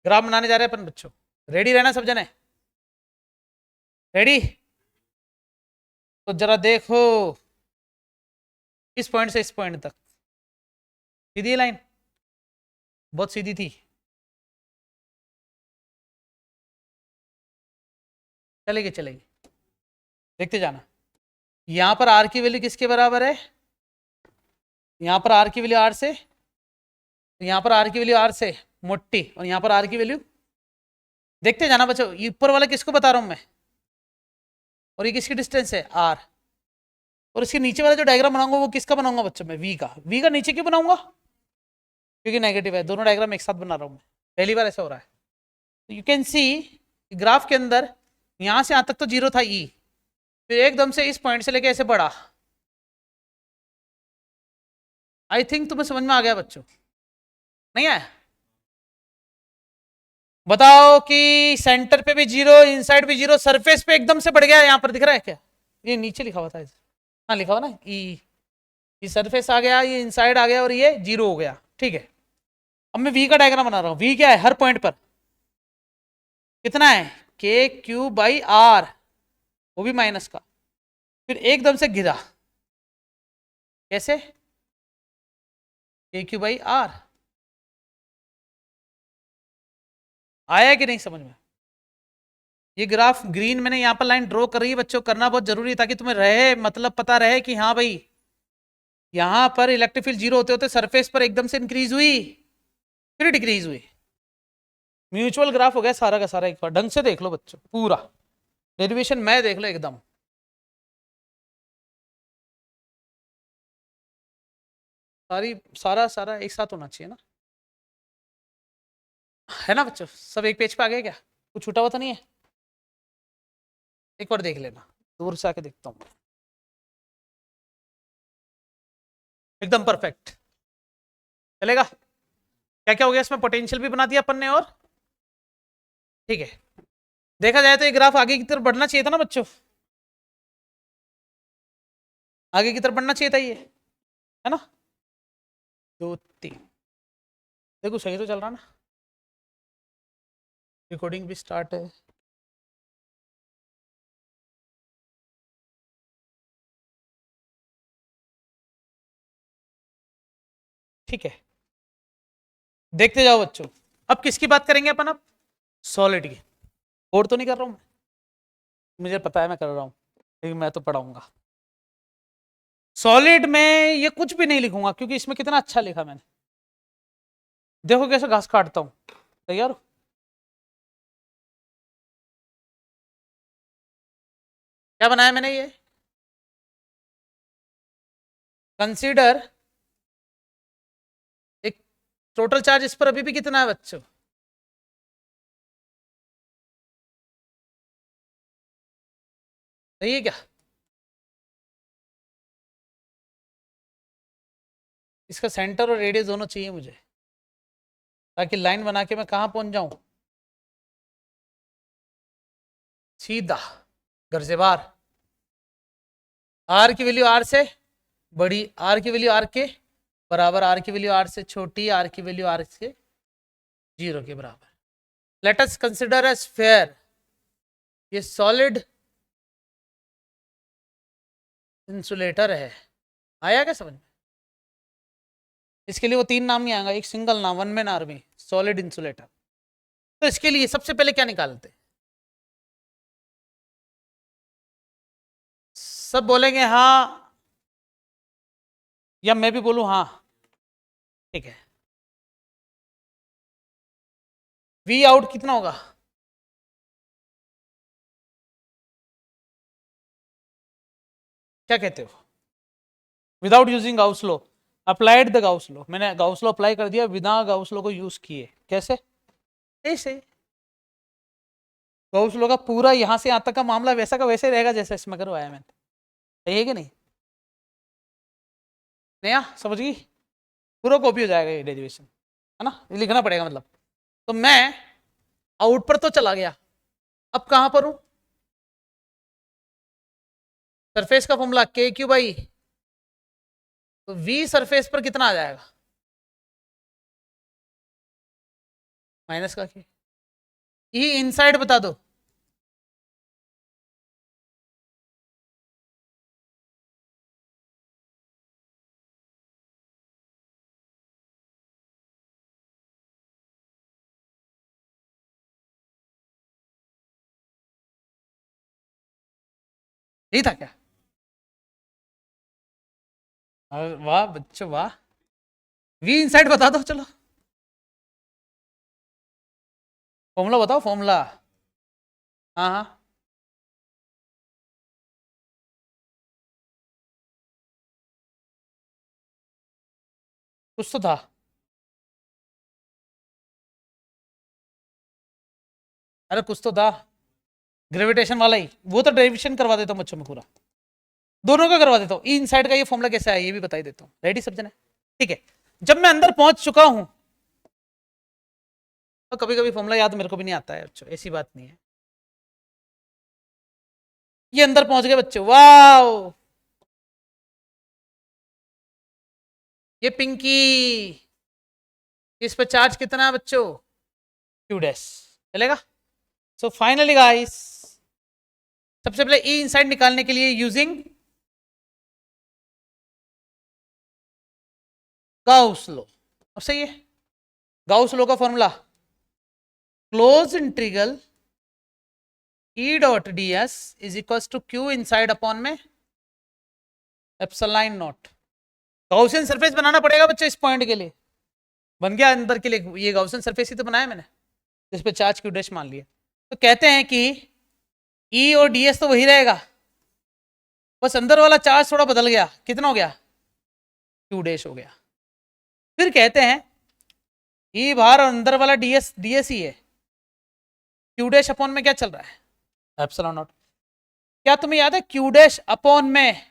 ग्राफ बनाने जा रहे हैं अपन बच्चों, रेडी रहना सब जने, रेडी। तो जरा देखो इस पॉइंट से इस पॉइंट तक सीधी लाइन, बहुत सीधी थी, चलेगी चलेगी, देखते जाना। यहां पर आर की वैल्यू किसके बराबर है, यहां पर आर की वैल्यू आर से, यहां पर आर की वैल्यू आर से मोटी, और यहां पर आर की वैल्यू, देखते जाना बच्चों, ऊपर वाला किसको बता रहा हूं मैं, और ये किसकी डिस्टेंस है आर, और इसके नीचे वाला जो डायग्राम बनाऊंगा वो किसका बनाऊंगा बच्चों मैं, वी का। वी का नीचे क्यों बनाऊंगा, क्योंकि नेगेटिव है, दोनों डायग्राम एक साथ बना रहा हूं मैं, पहली बार ऐसा हो रहा है। तो यू कैन सी ग्राफ के अंदर यहां से यहां तक तो 0 था ई, फिर एकदम से इस पॉइंट से लेके ऐसे बढ़ा। आई थिंक तुम्हें समझ में आ गया बच्चों, नहीं आया, बताओ कि सेंटर पे भी 0, इनसाइड भी 0, सरफेस पे एकदम से बढ़ गया, यहां पर दिख रहा है क्या, ये नीचे लिखा हुआ था, हाँ लिखा हुआ ना ई, ये सरफेस आ गया, ये इनसाइड आ गया, और ये 0 हो गया, ठीक है। अब मैं वी का डायग्राम बना रहा हूं, वी क्या है हर पॉइंट पर कितना है के क्यू बाई आर, वो भी माइनस का, फिर एकदम से गिरा, कैसे के क्यू बाई आर, आया कि नहीं समझ में। ये ग्राफ ग्रीन मैंने यहाँ पर लाइन ड्रॉ कर रही है बच्चों, करना बहुत जरूरी है ताकि तुम्हें रहे, मतलब पता रहे कि हाँ भाई यहाँ पर इलेक्ट्रिक फील्ड 0 होते होते सरफेस पर एकदम से इंक्रीज हुई, फिर डिक्रीज हुई, म्यूचुअल ग्राफ हो गया सारा का सारा, एक बार ढंग से देख लो बच्चों, पूरा डेरिवेशन मैं देख लो एकदम। सारा सारा एक साथ होना चाहिए ना, है ना बच्चों? सब एक पेज पे आ गए क्या? कुछ छूटा हुआ तो नहीं है? एक बार देख लेना, दूर से आके देखता हूँ। एकदम परफेक्ट चलेगा। क्या क्या हो गया इसमें? पोटेंशियल भी बना दिया अपन ने, और ठीक है, देखा जाए तो ये ग्राफ आगे की तरफ बढ़ना चाहिए था ना बच्चों, आगे की तरफ बढ़ना चाहिए था ये, है ना? 2 3, देखो सही तो चल रहा ना, रिकॉर्डिंग भी स्टार्ट है। ठीक है, देखते जाओ बच्चों। अब किसकी बात करेंगे अपन? अब सॉलिड की। और तो नहीं कर रहा हूं, मुझे पता है मैं कर रहा हूं, लेकिन मैं तो पढ़ाऊंगा। सॉलिड में ये कुछ भी नहीं लिखूंगा, क्योंकि इसमें कितना अच्छा लिखा मैंने। देखो कैसे घास काटता हूं, तैयार हो? क्या बनाया मैंने ये? कंसीडर एक टोटल चार्ज इस पर अभी भी कितना है बच्चों? सही है क्या? इसका सेंटर और रेडियस दोनों चाहिए मुझे, ताकि लाइन बना के मैं कहां पहुंच जाऊं? सीधा घर से बाहर। आर की वैल्यू आर से बड़ी, आर की वैल्यू आर के बराबर, आर की वैल्यू आर से छोटी, आर की वैल्यू आर से 0 के बराबर। Let us consider a sphere, ये सॉलिड इंसुलेटर है। आया क्या समझ में? इसके लिए वो 3 नाम नहीं आएगा, एक सिंगल नाम, one man army, solid insulator. तो इसके लिए सबसे पहले क्या निकालते? सब बोलेंगे हाँ, या मैं भी बोलूं हाँ? ठीक है, वी आउट कितना होगा? क्या कहते हो? Without using Gauss law, applied the Gauss law. मैंने गाउस लॉ अप्लाई कर दिया बिना गाउस लॉ को यूज किए। कैसे? ऐसे। गाउस लॉ का पूरा यहां से यहां तक का मामला वैसा का वैसे रहेगा जैसा इसमें करवाया मैंने। सही है कि नहीं? नया समझ गई? पूरा कॉपी हो जाएगा ये डेरिवेशन, है ना? ये लिखना पड़ेगा मतलब। तो मैं आउट पर तो चला गया, अब कहां पर हूं? सरफेस का फॉर्मूला के क्यू बाई, तो वी सरफेस पर कितना आ जाएगा? माइनस का के। ई इनसाइड बता दो। यही था क्या? वाह बच्चों वाह, वी इनसाइड बता दो चलो। फॉर्मूला बताओ, फॉर्मूला। हाँ हाँ, कुछ तो था। अरे कुछ तो था, ग्रेविटेशन वाला ही। वो तो डेरिवेशन करवा देता हूँ बच्चों में पूरा, दोनों का करवा देता हूँ। ई इनसाइड का ये फॉर्मूला कैसे आया ये भी बता ही देता हूँ। रेडी सब जने? ठीक है, जब मैं अंदर पहुंच चुका हूं, तो कभी कभी फॉर्मूला याद मेरे को भी नहीं आता है बच्चों, ऐसी बात नहीं है। ये अंदर पहुंच गए बच्चों, वाह। ये पिंकी, इस पर चार्ज कितना है बच्चों? Q dash. चलेगा? सो फाइनली गाइस, सबसे पहले ई इनसाइड निकालने के लिए यूजिंग गाउस लॉ। अब सही है, गाउस लॉ का formula close integral E dot D S is equal to Q inside upon में एप्सिलॉन नॉट। गाउसियन सरफेस बनाना पड़ेगा बच्चों इस पॉइंट के लिए। बन गया अंदर के लिए, ये गाउसियन सरफेस ही तो बनाया मैंने। जिस पे चार्ज क्यू डैश मान लिया। तो कहते हैं कि ई और डी एस तो वही रहेगा, बस अंदर वाला चार्ज थोड़ा बदल गया। कितना हो गया? क्यू डैश हो गया। फिर कहते हैं ई बाहर और अंदर वाला डीएस ही है। क्यू डैश अपॉन में क्या चल रहा है? Epsilon not. क्या तुम्हें याद है क्यू डैश अपॉन में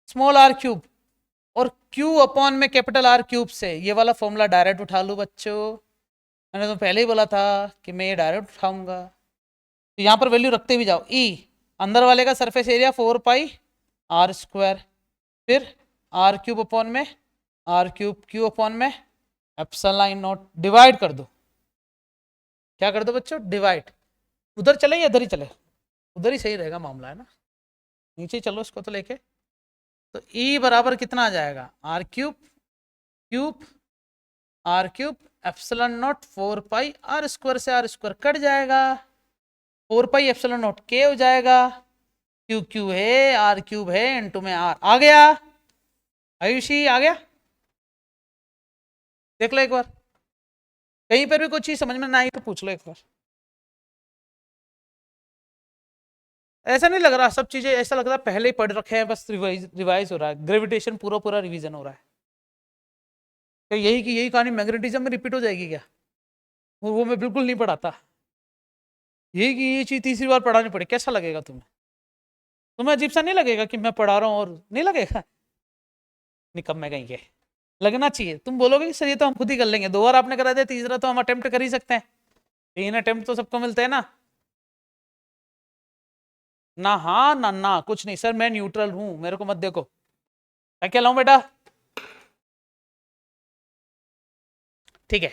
स्मॉल आर क्यूब और क्यू अपॉन में कैपिटल आर क्यूब से ये वाला फॉर्मूला डायरेक्ट उठा लूं बच्चों? मैंने तो पहले ही बोला था कि मैं ये डायरेक्ट उठाऊंगा। तो यहाँ पर वैल्यू रखते भी जाओ। ई अंदर वाले का surface area 4 pi R square, फिर आर क्यूब अपॉन में आर क्यूब क्यू अपॉन में एप्सिलॉन नॉट, डिवाइड कर दो। क्या कर दो बच्चों? डिवाइड। उधर चले या इधर ही चले? उधर ही सही रहेगा मामला, है ना? नीचे चलो इसको तो लेके। तो ई बराबर कितना आ जाएगा? R cube cube R cube epsilon naught 4 pi R square से आर स्क्वायर कट जाएगा, 4 पाई एप्सिलॉन नॉट के हो जाएगा, क्यू क्यू है आर क्यूब है इनटू में आर। आ गया आयुषी? आ गया? देख लो एक बार, कहीं पर भी कोई चीज समझ में ना आई तो पूछ लो एक बार। ऐसा नहीं लग रहा, सब चीजें ऐसा लग रहा है पहले ही पढ़ रखे हैं, बस रिवाइज हो रहा है। ग्रेविटेशन पूरा पूरा रिवीजन हो रहा है। तो यही की यही कहानी मैग्नेटिज्म में रिपीट हो जाएगी क्या? वो मैं बिल्कुल नहीं पढ़ाता। यही की ये चीज तीसरी बार पढ़ानी पड़े, कैसा लगेगा तुम्हें? तुम्हें अजीब सा नहीं लगेगा कि मैं पढ़ा रहा हूँ? और नहीं लगेगा? निकम्मे कहीं के। लगना चाहिए। तुम बोलोगे कि सर ये तो हम खुद ही कर लेंगे, 2 बार आपने करा दिया, तीसरा तो हम अटेम्प्ट कर ही सकते हैं। 3 अटेम्प्ट तो सबको मिलते हैं ना। ना हाँ ना ना कुछ नहीं सर, मैं न्यूट्रल हूं, मेरे को मत देखो। मैं क्या लाऊं बेटा? ठीक है,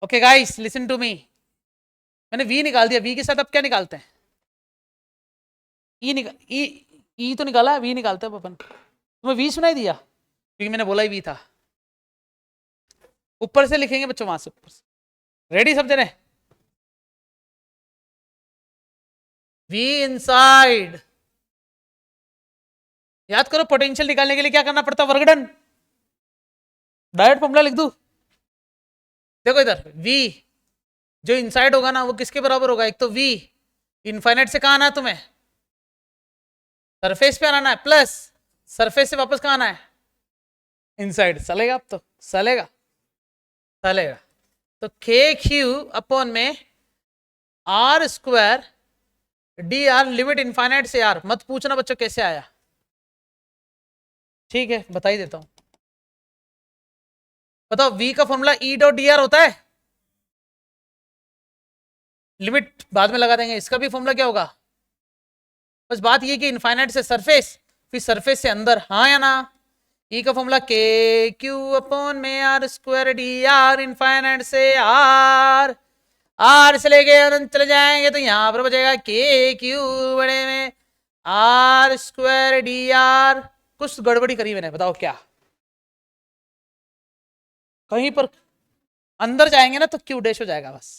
okay guys listen to me. मैंने वी निकाल दिया, वी के साथ अब क्या निकालते हैं? ई तो निकाला, वी निकालते हैं अपन। तुम्हें वी सुनाई दिया? क्योंकि मैंने बोला ही वी था। ऊपर से लिखेंगे बच्चों, वहां से ऊपर से। रेडी सब जने? V inside. याद करो पोटेंशियल निकालने के लिए क्या करना पड़ता? वर्गडन। डायरेक्ट फॉर्मूला लिख दूं? देखो इधर, वी जो इनसाइड होगा ना वो किसके बराबर होगा? एक तो वी इनफाइनाइट से कहाँ आना है तुम्हें? सरफेस पे आना है, प्लस सरफेस से वापस कहाँ आना है? इनसाइड। चलेगा? अब तो चलेगा, चलेगा। तो के क्यू अपॉन में R square D R, limit infinite से आर। मत पूछना बच्चों कैसे आया, ठीक है बता ही देता हूं। बताओ वी का formula E dot D R होता है। लिमिट बाद में लगा देंगे। इसका भी फॉर्मूला क्या होगा? बस बात ये कि इनफाइनाइट से सरफेस, फिर सरफेस से अंदर, हाँ या ना? ई का फॉर्मूला के क्यू अपॉन में R square D R, infinite से आर, आर से लेके अनंत चले जाएंगे तो यहां पर बचेगा के क्यू बड़े में आर स्क्वायर डी आर। कुछ गड़बड़ी करी मैंने, बताओ क्या? कहीं पर अंदर जाएंगे ना तो क्यू डैश हो जाएगा बस।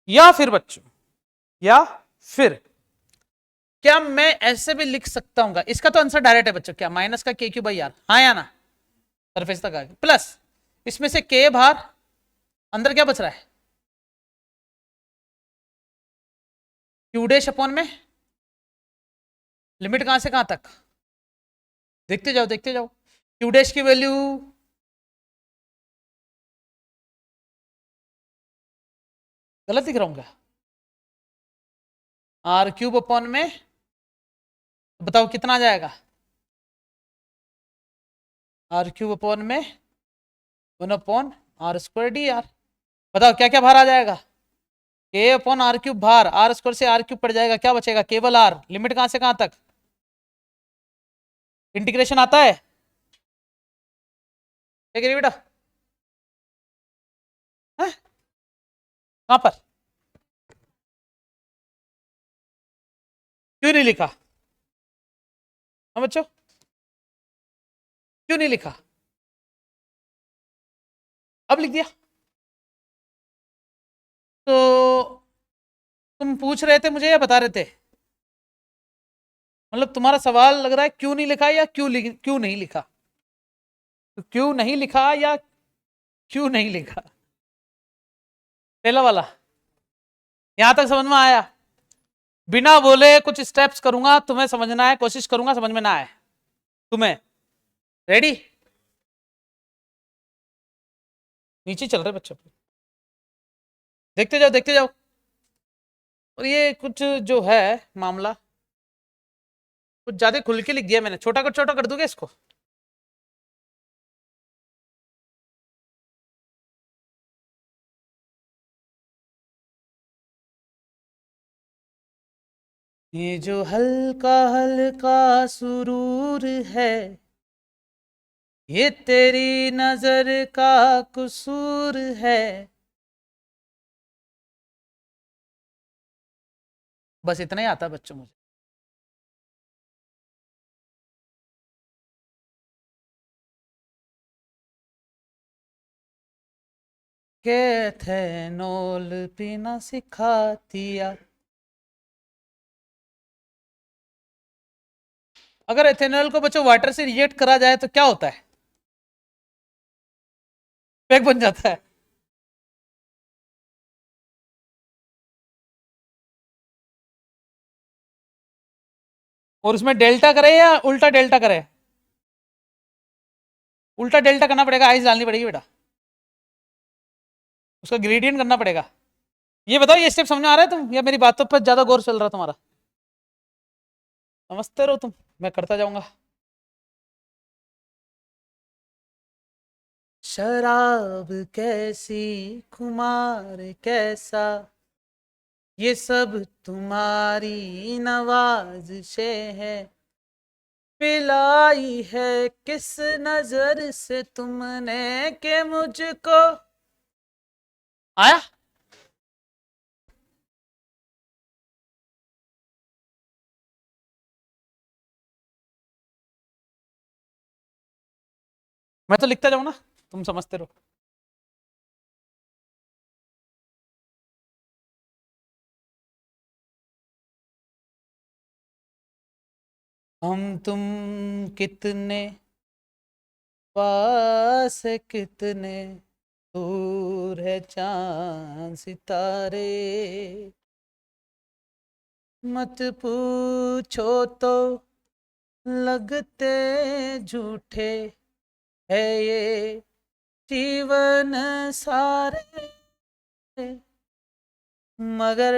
या फिर बच्चों, या फिर क्या मैं ऐसे भी लिख सकता हूँ? इसका तो आंसर डायरेक्ट है बच्चों। क्या माइनस का के क्यू बाई आर, हाँ या ना? सरफेस तक आ गया, प्लस इसमें से के बाहर, अंदर क्या बच रहा है? क्यू डैश अपॉन में लिमिट कहां से कहां तक? देखते जाओ देखते जाओ। क्यू डैश की वैल्यू गलत दिख रहा हूँ क्या? आर क्यूब अपॉन में, बताओ कितना आ जाएगा? आर क्यूब अपॉन में 1 upon R square D R. बताओ क्या क्या बाहर आ जाएगा? के अपॉन आर क्यूब बाहर, आर स्क्वायर से आर क्यूब पड़ जाएगा, क्या बचेगा? केवल आर। लिमिट कहां से कहां तक? इंटीग्रेशन आता है? ठीक है बेटा, कहां पर? क्यों नहीं लिखा? हाँ बच्चों, क्यों नहीं लिखा? अब लिख दिया। तो तुम पूछ रहे थे मुझे या बता रहे थे? मतलब तुम्हारा सवाल लग रहा है क्यों नहीं लिखा या क्यों नहीं लिखा? तो क्यों नहीं लिखा या क्यों नहीं लिखा? पहला वाला यहां तक समझ में आया? बिना बोले कुछ स्टेप्स करूंगा, तुम्हें समझना है, कोशिश करूंगा समझ में ना आए तुम्हें। रेडी? नीचे चल रहे बच्चे, देखते जाओ देखते जाओ। और ये कुछ जो है मामला कुछ ज्यादा खुल के लिख दिया मैंने, छोटा कर दूंगा इसको। ये जो हल्का हल्का सुरूर है, ये तेरी नजर का कसूर है। बस इतना ही आता है बच्चों मुझे। के एथेनॉल पीना सिखा दिया। अगर एथेनॉल को बच्चों वाटर से रिएक्ट करा जाए तो क्या होता है? पैक बन जाता है। और उसमें डेल्टा करे या उल्टा डेल्टा करे? उल्टा डेल्टा करना पड़ेगा, आइस डालनी पड़ेगी बेटा, उसका ग्रेडियंट करना पड़ेगा। ये बताओ ये स्टेप समझ में आ रहा है तुम, या मेरी बातों पर ज्यादा गौर चल रहा तुम्हारा? समझते रहो तुम, मैं करता जाऊंगा। शराब कैसी, खुमार कैसा, ये सब तुम्हारी नवाज़िशें है। पिलाई है किस नजर से तुमने के मुझको। आया? मैं तो लिखता जाऊं ना, तुम समझते रहो। हम तुम कितने पास है, कितने दूर है चांद सितारे। मत पूछो तो लगते झूठे है ये जीवन सारे, मगर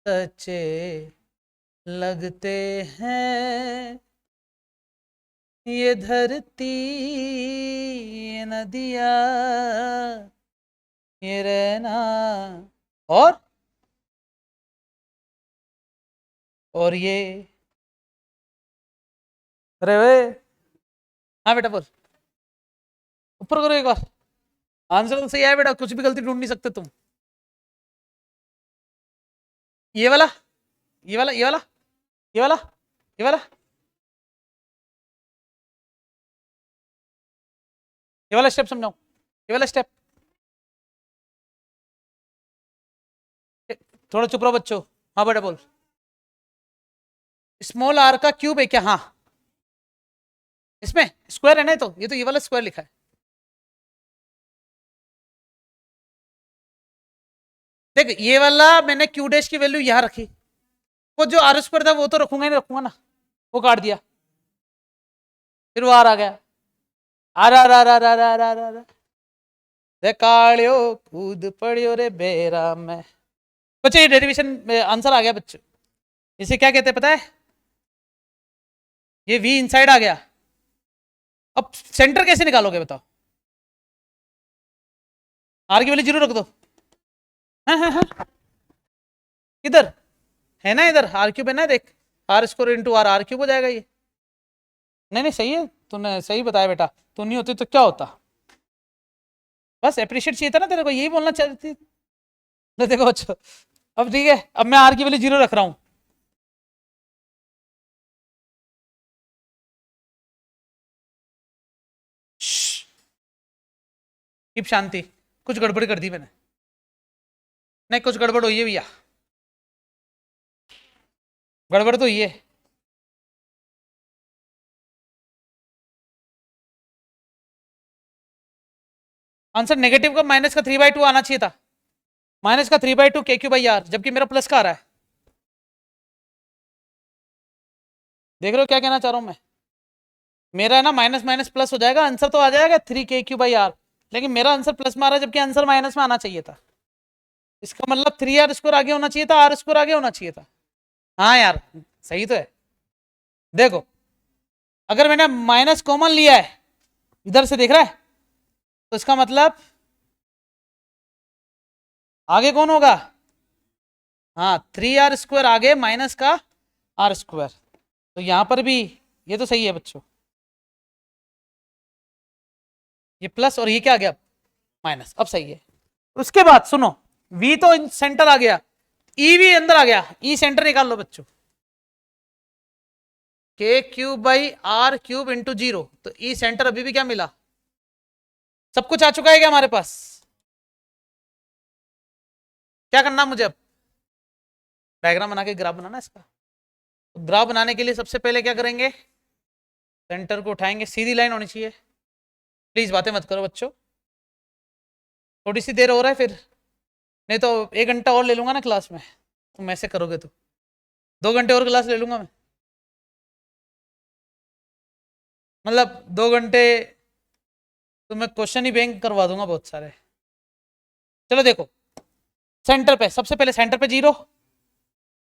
सच्चे लगते हैं ये धरती, ये नदियाँ, ये रहना। और ये, अरे वे, हाँ बेटा बोल, ऊपर करो एक बार। आंसर तो सही है बेटा, कुछ भी गलती ढूंढ नहीं सकते तुम। ये वाला, ये वाला, ये वाला, ये वाला, ये वाला, ये वाला स्टेप समझाओ, ये वाला स्टेप। थोड़ा चुप रहो बच्चों। हाँ बेटा बोल। स्मॉल आर का क्यूब है क्या? हाँ, इसमें स्क्वायर है ना, ये तो ये वाला स्क्वायर लिखा है। देख ये वाला मैंने क्यू डैश की वैल्यू यहां रखी, वो जो आर स्क्वायर था वो तो रखूंगा ही नहीं, रखूंगा ना, वो काट दिया, फिर वो आर आ गया। आर आर आर आर आर आर आर आर कालियो कूद पड़ियो रे बेरा में। बच्चे ये डेरिवेशन आंसर आ गया बच्चे। इसे क्या कहते हैं पता है? ये वी इनसाइड आ गया। अब सेंटर कैसे निकालोगे बताओ? आर की वैल्यू जीरो रख दो। हाँ हाँ हाँ, इधर है ना, इधर आर क्यूब है ना, देख, R square into R, R cube हो जाएगा ये। नहीं नहीं सही है, तूने सही बताया बेटा, तू नहीं होती तो क्या होता। बस अप्रिशिएट चाहिए था ना तेरे को, यही बोलना चाहती थी। देखो अच्छा, अब ठीक है, अब मैं आर की वैल्यू जीरो रख रहा हूं। कीप शांति, कुछ गड़बड़ कर दी मैंने। नहीं कुछ गड़बड़ हुई है भैया, गड़बड़ तो ये। आंसर नेगेटिव का माइनस का 3/2 आना चाहिए था। माइनस का 3/2 KQ/R, जबकि मेरा प्लस का आ रहा है। देख रहे हो क्या कहना चाह रहा हूं मैं? मेरा है ना माइनस माइनस प्लस हो जाएगा, आंसर तो आ जाएगा 3KQ/R, लेकिन मेरा आंसर प्लस में आ रहा है जबकि आंसर माइनस में आना चाहिए था। इसका मतलब 3R² आगे होना चाहिए था, R² आगे होना चाहिए था। हाँ यार सही तो है। देखो अगर मैंने माइनस कॉमन लिया है इधर से, देख रहा है, तो इसका मतलब आगे कौन होगा? हाँ 3R² आगे माइनस का R²। तो यहां पर भी ये तो सही है बच्चों, ये प्लस और ये क्या आ गया माइनस, अब सही है। उसके बाद सुनो, V तो सेंटर आ गया, E भी अंदर आ गया, E सेंटर निकाल लो बच्चों, KQ/R³ इंटू 0, तो E सेंटर अभी भी क्या मिला, सब कुछ आ चुका है क्या हमारे पास? क्या करना मुझे अब? डायग्राम बना के ग्राफ बनाना इसका। तो ग्राफ बनाने के लिए सबसे पहले क्या करेंगे, सेंटर को उठाएंगे, सीधी लाइन होनी चाहिए। प्लीज बातें मत करो बच्चों, थोड़ी सी देर हो रहा है फिर, नहीं तो 1 घंटा और ले लूंगा ना क्लास में, तुम ऐसे करोगे तो 2 घंटे और क्लास ले लूंगा मैं, मतलब 2 घंटे तो मैं क्वेश्चन ही बैंक करवा दूंगा बहुत सारे। चलो देखो, सेंटर पे सबसे पहले सेंटर पे 0,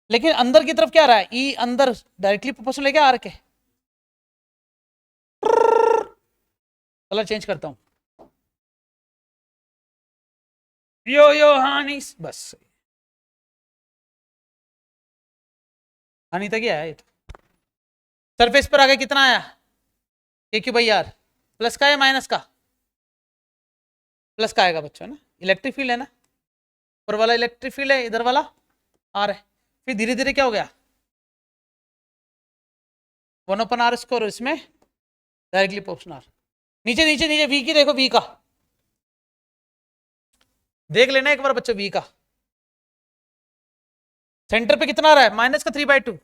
लेकिन अंदर की तरफ क्या आ रहा है, ई अंदर डायरेक्टली प्रोपोर्शनल है क्या आर के? कलर चेंज करता हूं, यो हानि, बस हानि तक ही आया ये तो। सरफेस पर आगे कितना आया, KQ/R, प्लस का या माइनस का? प्लस का आएगा बच्चों, ना इलेक्ट्रिक फील्ड है ना, ऊपर वाला इलेक्ट्रिक फील्ड है, इधर वाला आर है। फिर धीरे धीरे क्या हो गया, 1/R², इसमें डायरेक्टली प्रोपोर्शनल। नीचे नीचे नीचे V की देखो, V का देख लेना एक बार बच्चों, V का सेंटर पे कितना आ रहा है, माइनस का 3/2,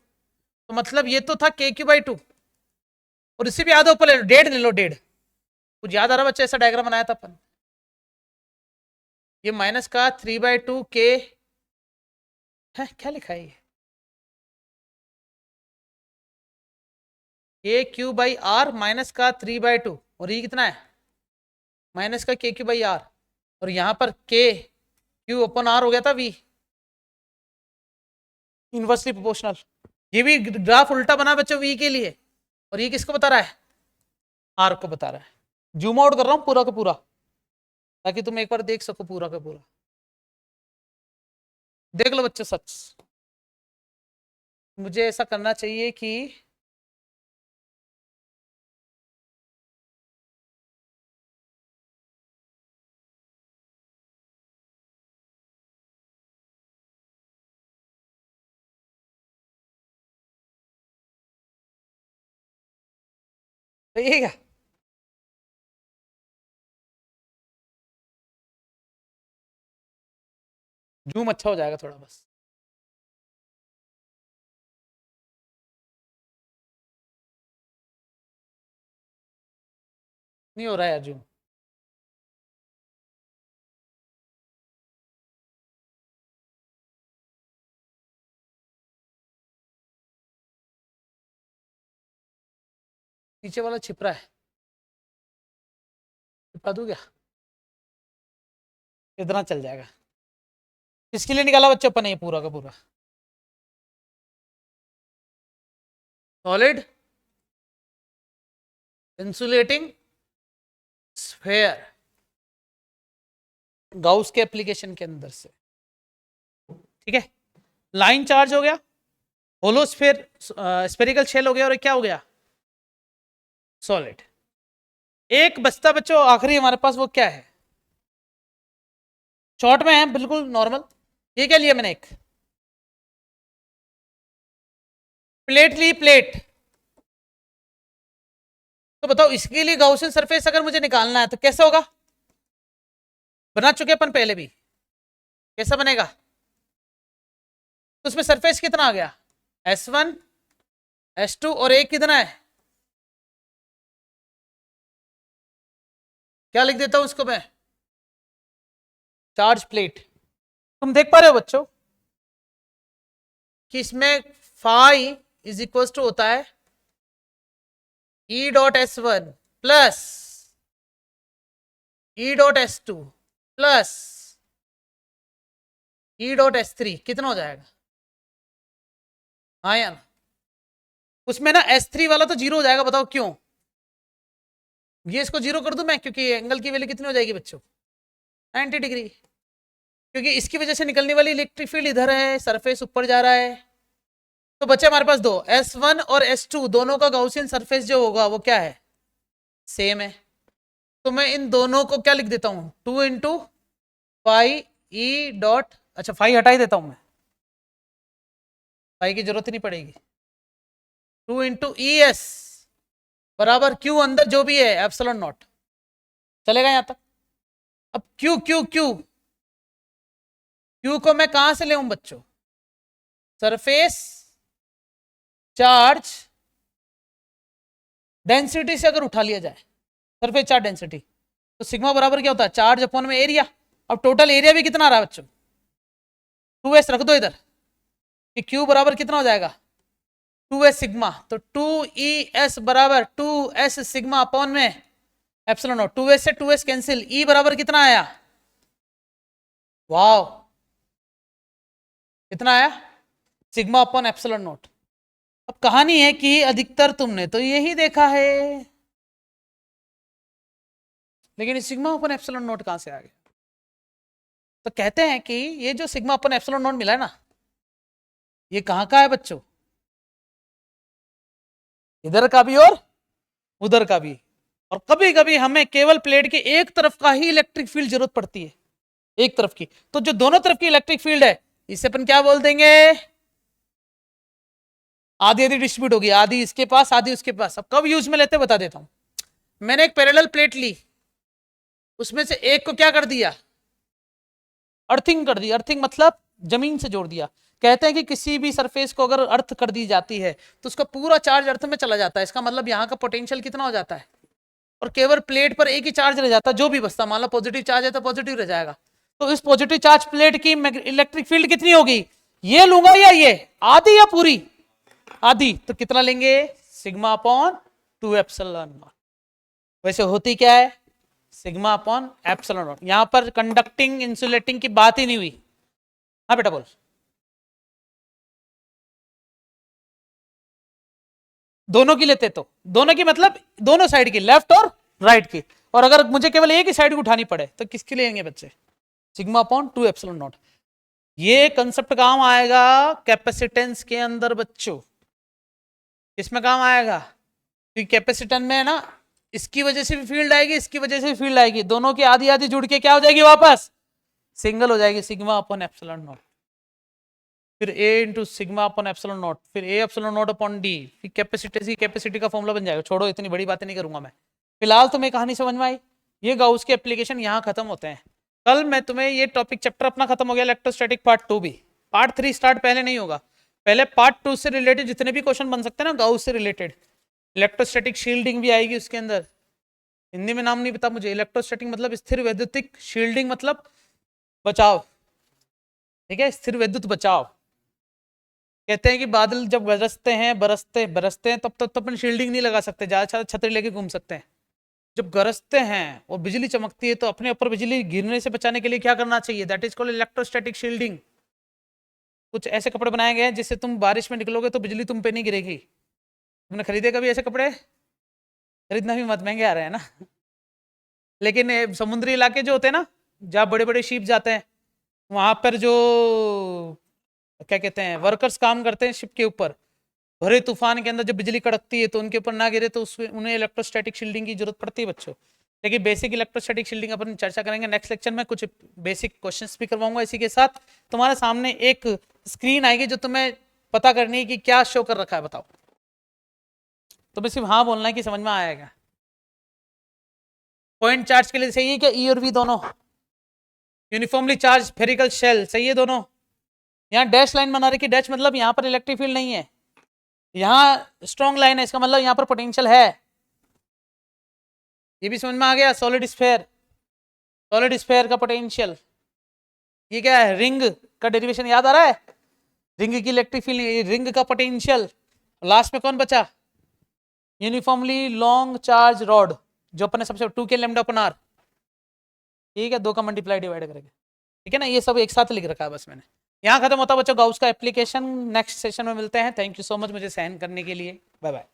तो मतलब ये तो था KQ/2, और इससे भी आधा ऊपर ले लो, 1.5 ले लो, 1.5। कुछ याद आ रहा बच्चा, ऐसा डायग्राम बनाया था अपन, ये माइनस का 3/2 के है, क्या लिखा है ये KQ/R माइनस का 3/2, और ये कितना है माइनस का KQ/R, और यहां पर KQ/R हो गया था V, इनवर्सली प्रोपोर्शनल। ये भी ग्राफ उल्टा बना बच्चों V के लिए, और ये किसको बता रहा है, R को बता रहा है। जूम आउट कर रहा हूं पूरा का पूरा, ताकि तुम एक बार देख सको पूरा का पूरा। देख लो बच्चों, सच मुझे ऐसा करना चाहिए कि सही है क्या? जूम अच्छा हो जाएगा थोड़ा बस। नहीं हो रहा है यार जूम। नीचे वाला छिप रहा है, छिपा दूं क्या? इतना चल जाएगा। किसके लिए निकाला बच्चों अपन ये पूरा का पूरा, सॉलिड इंसुलेटिंग स्फेयर, गाउस के एप्लीकेशन के अंदर से, ठीक है। लाइन चार्ज हो गया, होलो स्फेयर, स्फेरिकल शेल हो गया, और क्या हो गया, सॉलिड। एक बचता बच्चों आखिरी हमारे पास, वो क्या है, शॉर्ट में है बिल्कुल नॉर्मल। ये क्या लिया मैंने, एक प्लेट ली, प्लेट। तो बताओ इसके लिए गाउसियन सरफेस अगर मुझे निकालना है तो कैसा होगा, बना चुके अपन पहले भी, कैसा बनेगा? तो उसमें सरफेस कितना आ गया, S1 S2, और एक कितना है, क्या लिख देता हूं उसको मैं, चार्ज प्लेट। तुम देख पा रहे हो बच्चों कि इसमें फाई इज इक्वल टू होता है E.S1 plus E.S2 plus E.S3 कितना हो जाएगा? हाँ या ना? उसमें ना S3 वाला तो जीरो हो जाएगा, बताओ क्यों? ये इसको जीरो कर दूं मैं, क्योंकि एंगल की वैल्यू कितनी हो जाएगी बच्चों? 90 डिग्री, क्योंकि इसकी वजह से निकलने वाली इलेक्ट्रिक फील्ड इधर है, सरफेस ऊपर जा रहा है। तो बच्चे हमारे पास दो S1 और S2 दोनों का गाउसियन सरफेस जो होगा वो क्या है? सेम है। तो मैं इन दोनों को क्या लिख देता हूं? 2 इंटू फाई ई डॉट, अच्छा फाई हटा ही देता हूं मैं, फाई की जरूरत ही नहीं पड़ेगी। 2 इंटू ई एस बराबर क्यू अंदर जो भी है एप्सिलॉन नॉट, चलेगा यहां तक? अब क्यू क्यू क्यू क्यू को मैं कहां से ले बच्चों? सरफेस चार्ज डेंसिटी से अगर उठा लिया जाए, सरफेस चार्ज डेंसिटी, तो सिग्मा बराबर क्या होता है? चार्ज अपॉन में एरिया। अब टोटल एरिया भी कितना आ रहा है बच्चों? 2s रख दो इधर, कि क्यू बराबर कितना हो जाएगा? 2s sigma. तो 2es बराबर 2s सिग्मा अपॉन में एप्सिलॉन नॉट। 2s से 2s कैंसिल, E बराबर कितना आया? वाओ, कितना आया? Sigma upon epsilon not. अब कहानी है कि अधिकतर तुमने तो यही देखा है, लेकिन सिग्मा अपन एप्सिलॉन नोट कहां से आ गया? तो कहते हैं कि ये जो सिग्मा अपन एप्सिलॉन नोट मिला है ना, ये कहां का है बच्चों? इधर का भी और उधर का भी। और कभी कभी हमें केवल प्लेट के एक तरफ का ही इलेक्ट्रिक फील्ड जरूरत पड़ती है, एक तरफ की। तो जो दोनों तरफ की इलेक्ट्रिक फील्ड है इसे अपन क्या बोल देंगे? आधी आधी डिस्ट्रीब्यूट होगी, आधी इसके पास आधी उसके पास। अब कब यूज में लेते बता देता हूं। मैंने एक पैरेलल प्लेट ली, उसमें से एक को क्या कर दिया? अर्थिंग कर दी। अर्थिंग मतलब जमीन से जोड़ दिया। कहते हैं कि किसी भी सरफेस को अगर अर्थ कर दी जाती है तो उसका पूरा चार्ज अर्थ में चला जाता है। इसका मतलब यहाँ का पोटेंशियल कितना हो जाता है? और केवल प्लेट पर एक ही चार्ज रह जाता है, जो भी बचता। मान लो पॉजिटिव चार्ज है तो पॉजिटिव रह जाएगा। तो इस पॉजिटिव चार्ज प्लेट की इलेक्ट्रिक फील्ड कितनी होगी? ये लूंगा या ये, आधी या पूरी? आधी। तो कितना लेंगे? Sigma upon 2 epsilon not. वैसे होती क्या है? Sigma upon epsilon not. यहां पर कंडक्टिंग इंसुलेटिंग की बात ही नहीं हुई। हाँ बेटा बोल। दोनों की लेते तो दोनों की मतलब दोनों साइड की, लेफ्ट और राइट की। और अगर मुझे केवल एक ही साइड को उठानी पड़े तो किसके लेंगे बच्चे? Sigma upon 2 epsilon not. ये कंसेप्ट काम आएगा कैपेसिटेंस के अंदर बच्चों। किसमें काम आएगा? क्योंकि कैपेसिटेंस में है ना, इसकी वजह से भी फील्ड आएगी, इसकी वजह से भी फील्ड आएगी, दोनों की आधी आधी जुड़ के क्या हो जाएगी? वापस सिंगल हो जाएगी, सिग्मा अपॉन एप्सिलॉन नॉट। फिर A into sigma upon epsilon not, फिर A epsilon not upon D, फिर कैपेसिटी का फॉर्मूला बन जाएगा। छोड़ो, इतनी बड़ी बातें नहीं करूंगा मैं। फिलहाल तुम्हें कहानी समझ में आई? ये गाउस के एप्लीकेशन यहाँ खत्म होते हैं। कल मैं तुम्हें ये टॉपिक चैप्टर अपना खत्म हो गया इलेक्ट्रोस्टैटिक पार्ट 2 भी। पार्ट 3 स्टार्ट पहले नहीं होगा, पहले पार्ट 2 से रिलेटेड जितने भी क्वेश्चन बन सकते हैं ना गाउस से रिलेटेड। इलेक्ट्रोस्टैटिक शील्डिंग भी आएगी उसके अंदर। हिंदी में नाम नहीं पता मुझे। इलेक्ट्रोस्टैटिक मतलब स्थिर वैद्युतिक, शील्डिंग मतलब बचाव। ठीक है, स्थिर वैद्युत बचाव। कहते हैं कि बादल जब बरसते हैं तब तक तो अपन शील्डिंग नहीं लगा सकते, ज्यादा छतरी लेके घूम सकते हैं। जब गरजते हैं और बिजली चमकती है तो अपने ऊपर बिजली गिरने से बचाने के लिए क्या करना चाहिए? That is called electrostatic shielding. कुछ ऐसे कपड़े बनाए गए हैं जिससे तुम बारिश में निकलोगे तो बिजली तुम पे नहीं गिरेगी। तुमने खरीदे कभी ऐसे कपड़े? खरीदना भी मत, महंगे आ रहे हैं ना। लेकिन समुद्री इलाके जो होते हैं ना, जहाँ बड़े बड़े शिप जाते हैं, वहां पर जो क्या कहते हैं वर्कर्स काम करते हैं शिप के ऊपर, भरे तूफान के अंदर जब बिजली कड़कती है तो उनके ऊपर ना गिरे तो उन्हें इलेक्ट्रोस्टैटिक शील्डिंग की जरूरत पड़ती है बच्चों। लेकिन बेसिक इलेक्ट्रोस्टैटिक शील्डिंग अपन चर्चा करेंगे नेक्स्ट लेक्चर में। कुछ बेसिक क्वेश्चंस भी करवाऊंगा इसी के साथ। तुम्हारे सामने एक स्क्रीन आएगी जो तुम्हें पता करनी है कि क्या शो कर रखा है, बताओ। तुम्हें सिर्फ हाँ बोलना है कि समझ में आएगा। पॉइंट चार्ज के लिए सही है क्या? ई और वी दोनों यूनिफॉर्मली चार्ज स्फेरिकल शेल, सही है दोनों। यहाँ डैश लाइन बना रखी, डैश मतलब यहाँ पर इलेक्ट्रिक फील्ड नहीं है, यहाँ स्ट्रॉन्ग लाइन है, इसका मतलब यहाँ पर पोटेंशियल है। ये भी समझ में आ गया। सॉलिड स्फेयर का पोटेंशियल ये क्या है, रिंग का डेरिवेशन याद आ रहा है, रिंग की इलेक्ट्रिक फील्ड, रिंग का पोटेंशियल, लास्ट में कौन बचा, यूनिफॉर्मली लॉन्ग चार्ज रॉड, जो अपने सबसे 2K लैम्डा अपन आर, ठीक है, 2 का मल्टीप्लाई डिवाइड करके, ठीक है ना, ये सब एक साथ लिख रखा है बस मैंने। यहाँ खत्म होता बच्चों गाउस का एप्लीकेशन, नेक्स्ट सेशन में मिलते हैं। थैंक यू सो मच मुझे सहन करने के लिए, बाय बाय।